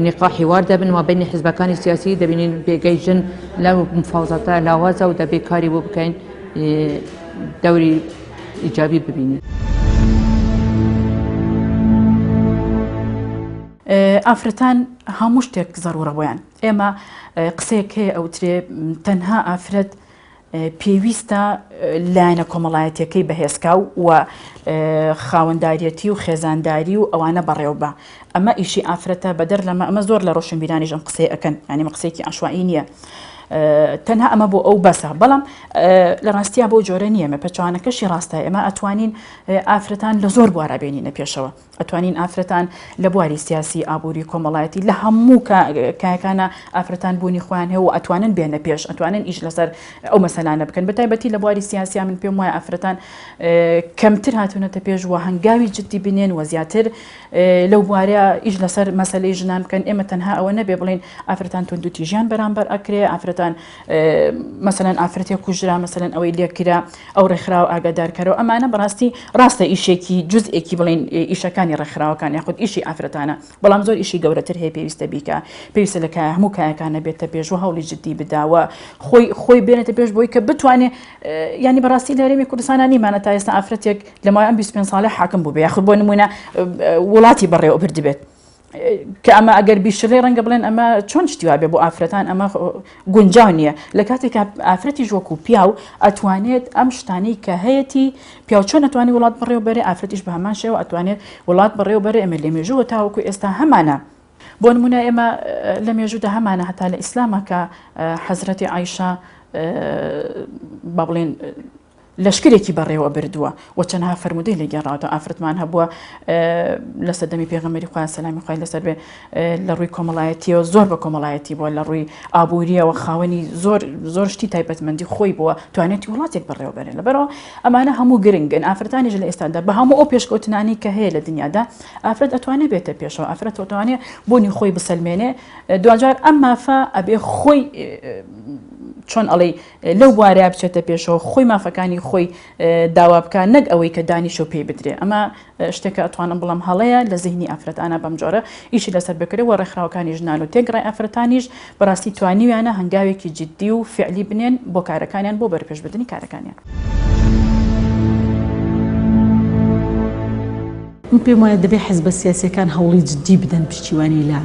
نقاح حوار دەبن و بینی حزبەکانی سیاسی دەبینین بێگەی ژن لەو مفاوزاتە لاوازە و دەبێت کاری بۆ بکەین دەوری ئیجابی ببینین. ئافرەتان هەموو شتێک زەڕورە بۆیان ئێمە قسەیەک هەیە ئەوترێ تەنها ئافرەت پێویستە لایەنە کۆمەڵایەتیەکەی بەهێزکاو و خاوەنداریەتی و خێزانداری و ئەوانە بەڕێوە بە ئەمە ئیشی ئافرەتە بەدەر لەمە ئەمە زۆر لە ڕۆشنبیرانیش ئەم قسەی ئەەکەن ینی قسێکی عەشوایی نییە تەنها ئەمە بۆ ئەو بەسە بەڵام لە ڕاستیە بۆ جۆرە نییە مە پەچوانەکەشی ڕاستە ئێمە ئەتوانین ئافرەتان لە زۆر بوارە بێنینە پێشەوە ئەتوانین ئافرەتان لە بواری سیاسی ئابووری کۆمەڵایەتی لە هەموو کایەکانە ئافرەتان بوونی خۆیان هەیە و ئەتوانن بێنە پێش ئەتوانن ئیش لەسەر ئەو مەسەلانە بکەن بەتایبەتی لە بواری سیاسیا من پێم وایە ئافرەتان کەمتر هاتوونەتە پێش و هەنگاوی جدی بنێن و زیاتر لەو بوارەیە ئیش لەسەر مەسەلەی ژنان بکەن ئێمە تەنها ئەوە نەبێ بڵین ئافرەتان توندوتی ژیان بەرامبەر ئەکرێ ئافرەت ئافرەتان مەسەلەن ئافرەتێک کوژرا مەسەلەن ئەوەی لێکرا ئەو ڕێکخراوە ئاگادارکەرەوە ئەمانە بەڕاستی ڕاستە ئیشێکی جزئێکی بڵین ئیشەکانی ڕێکخراوەکان یاخود ئیشی ئافرەتانە بەڵام زۆر ئیشی گەورەتر هەیە پێویستە بیکە پێویستە لە هەموو کایەکانە بێتە پێش و هەوڵی جددی بداوە خۆی بێنێتە پێش بۆی کە بتوانێت ینی بەڕاستی لە هەرێمی کوردستانە نیمانە تا ئێستا ئافرەتێک لە ماوەی ئەم 25 ساڵە حاکم بوو بێ یاخود بۆ نمونە وڵاتی بەڕێوە بردبێت کە ئەمە ئەگەر بیشڵێ ڕەنگە بڵێن ئەمە چۆن شتیوا بێ بۆ ئافرەتان ئەمە گونجاو نییە لە کاتێک ئافرەتی وەکو پیا و ئەتوانێت ئەم شتانی کە هەیەی پیا چۆن ئەتوانی وڵات بەڕێوەبەرێ ئافرەتیش بە هەمان شێوە ئەتوانێت وڵات بەڕێوەبەرێ ئەمە لە مێژووە تاوەکو ئێستا هەمانە بۆ نمونە ئێمە لە مێژوودا هەمانە هەتا لە ئیسلامە کە حەزرەتی عایشە با بڵێن لەشکرێکی بەڕێوە بردووە و چەندها فەرمودەی لێگەڕاوەتە ئافرەتمان هەبووە لە سەردەمی پێغەمبەری خوا سەلامی خوای لەسەر بێ لە ڕووی کۆمەڵایەتیەوە زۆر بە کۆمەڵایەتی بووە لە ڕووی ئابووریەوە خاوەنی زۆر شتی تایبەتمەندی خۆی بووە توانێتی وڵاتێک بەڕێوە بەرێن لەبەرەوە ئەمانە هەموو گرنگن ئافرەتانیش لە ئێستادا بە هەموو ئەو پێشکەوتنانی کە هەیە لە دنیادا ئافرەت ئەتوانێت بێتە پێشەوە ئافرەت ئەتوانێت بۆنی خۆی بسەلمێنێ دوجار ئەم مافە ئەبێ خۆی چۆن ئەڵێ لەو بوارەیە بچێتە پێشەوە خۆی مافەکانی خۆی داوا بکە نەک ئەوەی کە دانیشە و پێی بدرێ ئەمە شتێکە ئەتوانم بڵم هەڵەیە لە زیهنی ئافرەتانە بەم جۆرە ئیشی لەسەر بکرێت و ڕێکخراوەکانی ژنان و تێگڕای ئافرەتانیش بەڕاستی توانیویانە هەنگاوێکی جددی و فعلی بنێن بۆ کارەکانیان بۆ بەرپێشبردننی کارەکانیان. من پێم وایە دەبێت حیزبە سیاسیەکان هەوڵی جددی بدەن پشتیوانی لە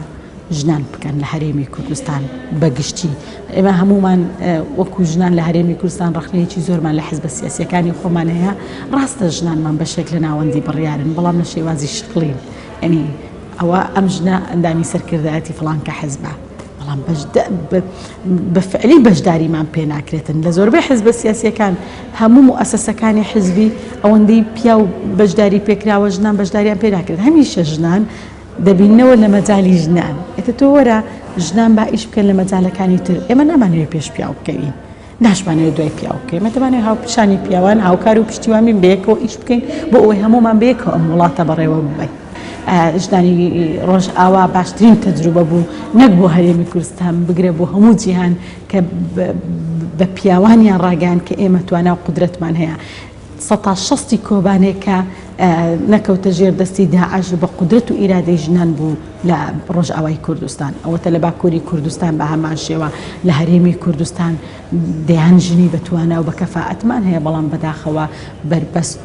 ژنان بکەن لە هەرێمی کوردستان بەگشتی ئێمە هەمومان وەکو ژنان لە هەرێمی کوردستان ڕخنەیەکی زۆرمان لە حیزبە سیاسیەکانی خۆمان هەیە ڕاستە ژنانمان بەشێک لە ناوەندی بڕیارن بەڵام لە شێوازی شقلین ئەنی ئەوە ئەم ژنە ئەندامی سەرکردایەتی فڵان کە حیزبە بەڵام بەفعلی بەشداریمان پێ ناکرێتن لە زۆربەی حیزبە سیاسیەکان هەموو مؤسسەکانی حیزبی ئەوەندەی پیا و بەشداری پێکراوە ژنان بەشداریان پێ ناکرێت هەمیشە ژنان دەبینەوە لە مەجای ژنان ئێتە تۆ وەرە ژنان با ئیش بکەن لە مەجالەکانی تر ئێمە نامانەوێت پێش پیاو بکەین ناشمانەوێت دوای پیاو بکەین مەتەمانێت هاوپیشانی پیاوان هاوکار و پشتیوانین بەیەکەوە ئیش بکەین بۆ ئەوەی هەمومان بەیەکەوە ئەم وڵاتە بەڕێوە ببین ژنانی ڕۆژ ئاوا باشترین تەجروبە بوو نەک بۆ هەرێمی کوردستان بگرێ بۆ هەموو جیهان کە بە پیاوانیان ڕاگەیان کە ئێمە توانا و قودرەتمان هەیە 160 کۆبانێکە نەکەوتە ژێر دەستی داعش بە قودرەت و ئیرادەی ژنان بوو لە ڕۆژئاوای کوردستان ئەوەتە لە باکووری کوردستان بە هەمان شێوە لە هەرێمی کوردستان دەیان ژنی بەتوانە و بە کەفاعەتمان هەیە بەڵام بەداخەوە بربەست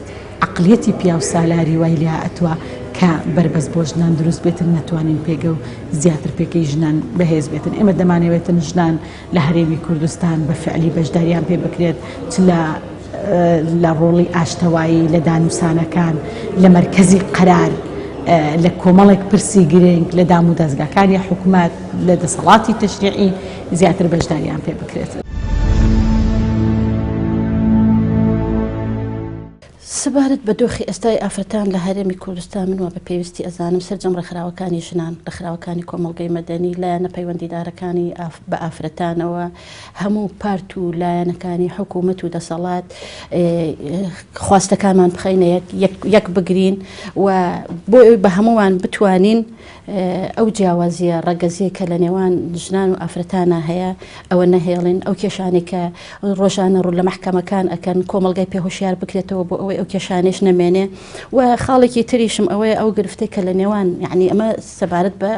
عقلێتی پیا و سالاری وای لێ ئەتوە کە بربەست بۆ ژنان دروست بێتن نەتوانین پێگە و زیاتر پێکەی ژنان بەهێز بێتن ئێمە دەمانەوێتن ژنان لە هەرێمی کوردستان بە فعلی بەشداریان پێ بکرێت لە ڕۆڵی ئاشتەوایی لە دانووسانەکان لە مەرکەزی قەرار لە کۆمەڵێک پرسی گرنگ لە دام و دەستگاکانی حکوومەت لە دەسەڵاتی تەشریعی زیاتر بەشداریان پێ بکرێت. سبارەت بە دۆخی ئێستای ئافرەتان لە هەرێمی کوردستان منوە بە پێویستی ئەزانم سەرجەم ڕێکخراوەکانی ژنان ڕێکخراوەکانی کۆمەڵگەی مەدەنی لایەنە پەیوەندیدارەکانی بە ئافرەتانەوە هەموو پارت و لایەنەکانی حکوومەت و دەسەڵات خواستەکانمان بخەینە یەک بگرین و بۆ ئەوی بە هەمووان بتوانین ئەو جیاوازیە ڕەگەزیە کە لە نێوان ژنان و ئافرەتانە هەیە ئەوە نەهێڵین ئەو کێشانی کە ڕۆژانە ڕوو لە مەحکەمەکان ئەکەن کۆمەڵگەی پێهۆشیار بکرێتەوە بۆ ئەوەی ئەو کێشانێش نەمێنێ و خاڵێکی تریشم ئەوەیە ئەو گرفتەی کە لە نێوان یعنی ئەمە سەبارەت بە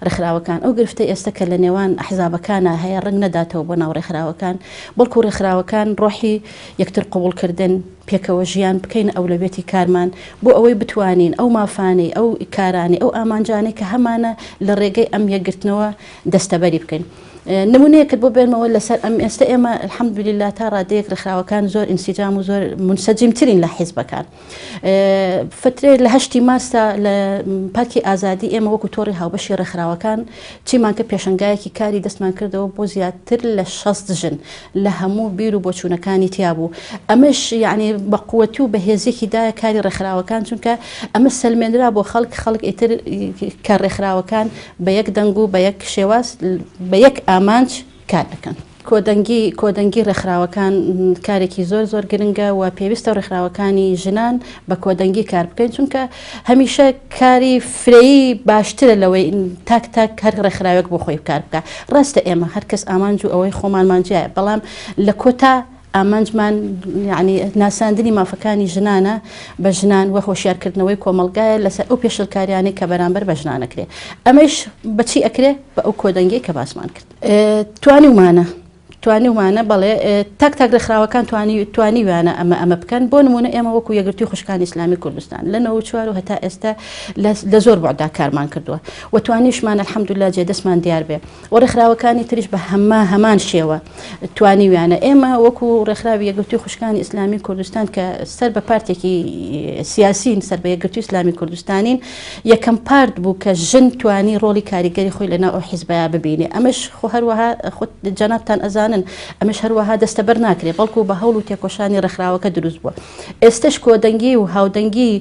ڕێکخراوەکان ئەو گرفتەی ئێستا کە لە نێوان ئەحزابەکانە هەیە ڕنگ نەداتەوە بۆ ناو ڕێکخراوەکان بەڵکو ڕێکخراوەکان ڕۆحی یەکتر قبولکردن پێکەوە ژیان بکەین ئەولەوێتی کارمان بۆ ئەوەی بتوانین ئەو مافانەی ئەو کارانی ئەو ئامانجانەی کە هەمانە لە ڕێگەی ئەم یەکگرتنەوە دەستەبەری بکەین. نمونەیەکت بۆ بێنمەوە لەسەر ئەم ئێستا ئێمە الحەمدولله تا ڕادەیەک ڕێکخراوەکان زۆر ئینسیجام و زۆر منسەجمترین لە حیزبەکان فترێ لە 8 مارستا لە پارکی ئازادی ئێمە وەکو تۆڕی هاوبەشی ڕێکخراوەکان چیمان کە پێشنگایەکی کاری دەستمان کردەوە بۆ زیاتر لە 60 ژن لە هەموو بیر و بۆچوونەکانی تیا بوو ئەمەش یعنی بە قووەتی و بەهێزێکی دایە کاری ڕێکخراوەکان چونکە ئەمە سەلمێنرا بۆ خەڵک ئیتر کە ڕێکخراوەکان بە یەک دەنگ و بە یەک شێواز بە یەک ئامانج کار دەکەن. کۆدەنگی ڕێکخراوەکان کارێکی زۆر گرنگە و پێویستە ڕێکخراوەکانی ژنان بە کۆدەنگی کار بکەین چونکە هەمیشە کاری فرەیی باشترە لەوەی تاک هەر ڕێکخراوێک بۆ خۆی کار بکە. ڕاستە ئێمە هەرکەس ئامانج و ئەوەی خۆمانمانجایە، بەڵام لە کۆتا ئامانجمان یعنی ناساندنی مافەکانی ژنانە بە ژنان وە هۆشیارکردنەوەی کۆمەلگایە لەسەر ئەو پێشلکاریانەی کە بەرامبەر بە ژنانەکرێ. ئەمەش بەچی ئەکرێ بە ئەو کۆدەنگی کە باسمان کرد. توانی ومانە بەڵێ تاک ڕێکخراوەکان توانی وانە ئەمە بکەن. بۆ نمونە ئێمە وەکو یەکگرتووی خوشکانی ئیسلامی کوردستان لە 94 و هەتا ئێستا لە زۆر بۆعدا کارمان کردووە و توانیشمان الحەمدوللا جێدەستمان دیار بێ و ڕێکخراوەکانی تریش بە هەمان شێوە توانی وانە. ئێمە وەکو ڕێکخراوی یەکگرتووی خوشکانی ئیسلامی کوردستان کە سەر بە پارتێکی سیاسین سەر بە یەکگرتووی ئیسلامی کوردستانین یەکەم پارت بوو کە ژن توانی ڕۆڵی کاریگەری خۆی لەناو ئەو حیزبەیە ببینێ. ئەمەش خۆ هەروەها جەنابتان ئەزانن ئەمەش هەروەها دەستەبەر ناکرێت بەڵکو بە هەوڵ و تێکۆشانی ڕێکخراوەکە دروست بووە. ئێستش کۆدەنگی و هاودەنگی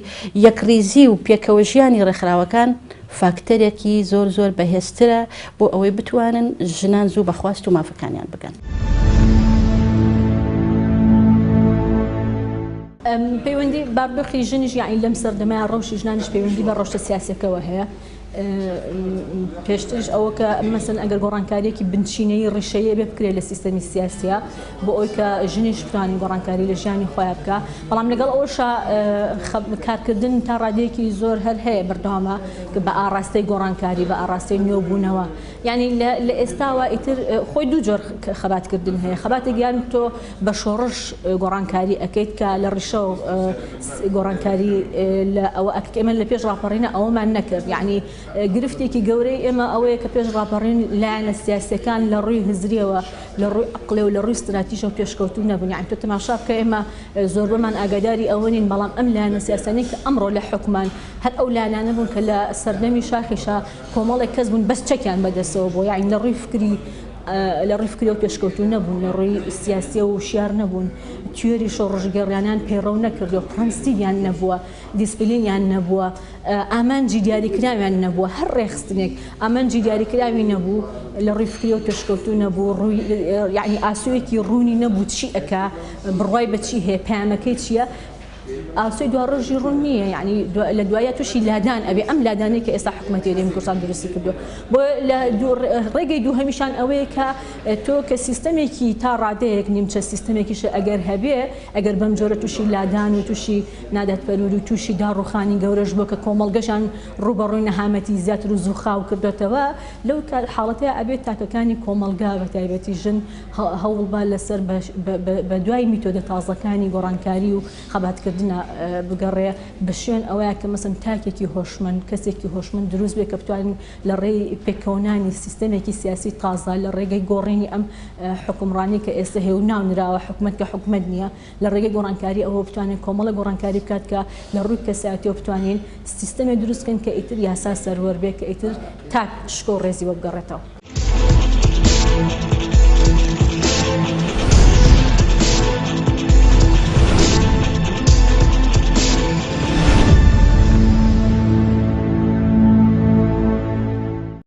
یەکریزی و پێکەوەژیانی ڕێکخراوەکان فاکتەرێکی زۆر بەهێزترە بۆ ئەوەی بتوانن ژنان زوو بەخواست و مافەکانیان بگەن. پەیوەندی بابدۆخی ژنیش یاعین لەم سەردەمای ڕەوشی ژنانیش پەیوەندی بە ڕۆشتە سیاسەکەەوە هەیە. پێشترش ئەوە کە مەسەن ئەگەر گۆڕانکاریەکی بنچینەی ڕیشەیە بێ بکرێت لە سیستەمی سیاسیە بۆ ئەوی کە ژنیش بتوانین گۆڕانکاری لە ژیانی خۆیان بکە. بەڵام لەگەڵ ئەوەشە کارکردن تا ڕادەیەکی زۆر هەر هەیە بەردەوامە کە بە ئاراستەی گۆڕانکاری بە ئاراستەی نوێبوونەوە. یعنی لە ئێستاوە ئیتر خۆی دوو جۆر خەباتکردن هەیە. خەباتێک یان تۆ بە شۆڕش گۆڕانکاری ئەەکەیت کە لە ڕیشە و گۆڕانکاری لە ئەوە ئەمە لە پێش ڕاپەڕینە ئەوەمان نەکرد. یعنی گرفتێکی گەورەی ئێمە ئەوەیە کە پێش ڕاپەڕین لایەنە سیاسەکان لە ڕووی هزریەوە لە ڕووی عقلێ و لە ڕووی استراتیژە و پێشکەوتوو نەبوون. یعنی تۆ تەماشا بکە ئێمە زۆربەمان ئاگاداری ئەوە نین، بەڵام ئەم لایەنە سیاسانەی کە ئەمڕۆ لە حکومان هەر ئەو لایەنانە بوون کە لە سەردەمی شاخیشە کۆمەڵێک کەس بوون بەس چەکیان بەدەستەوە بۆ یعنی لە ڕووی فکری لە ڕووی فکری و پێشکەوتوو نەبوون، لە ڕووی سیاسیە و شیار نەبوون، توێری شۆڕژگەڕیانیان پەیڕەو نەکردو، پرەنسیپیان نەبووە، دیسپلینیان نەبووە، ئامانجی دیاریکراویان نەبووە، هەر ڕێخستنێک ئامانجی دیاریکراوی نەبوو، لە ڕووی فکری و پێشکەوتوو نەبوو، یعنی ئاسوویەکی ڕوونی نەبوو چی ئەکا بڕوای بەچی هەیە پامەکەی چییە. ئاسوی دوا ڕۆژی ڕوون نییە، یعنی لە دوایە تووشی لادان ئەبێ ئەم لادانەی کە ئێستا حکوومەتی هەرێمی کوردستان دروستی کردووە. بۆ لە ڕێگەی دوو هەمیشان ئەوەیە کە تۆ کە سیستەمێکی تا ڕادەیەک نیمچە سیستەمێکیش ئەگەر هەبێ ئەگەر بەم جۆرە تووشی لادان و تووشی نادەتپەروری و تووشی داڕوخانی گەورەش بۆ کە کۆمەڵگەشان ڕوبەڕووی نەهامەتی زیاتر و زووخاو کردوێتەوە لەو حاڵەتەیە ئەبێت تاکەکانی کۆمەلگا بە تایبەتی ژن هەوڵبا لەسەر بە دوای میتۆدە تازەکانی گۆڕانکاری و خەباتکردنە بگەڕێ بە شوێن ئەوەیە کە مەسن تاکێکی هۆشمەند کەسێکی هۆشمەند دروست بێ کە بتوانین لە ڕێی پێکەوەنانی سیستەمێکی سیاسی تازە لە ڕێگەی گۆڕینی ئەم حکومڕانی کە ئێستا هێو ناونراوە حکومەت کە حکومەت نییە لە ڕێگەی گۆڕانکاری ئەوە بتوانین کۆمەڵە گۆڕانکاری بکات کە لە ڕووی کەسایەتیەوە بتوانین سیستەمێک دروستکەن کە ئیتر یاسا سەروەر بێ کە ئیتر تاک شکۆ ڕێزیوە بگەڕێتەوە.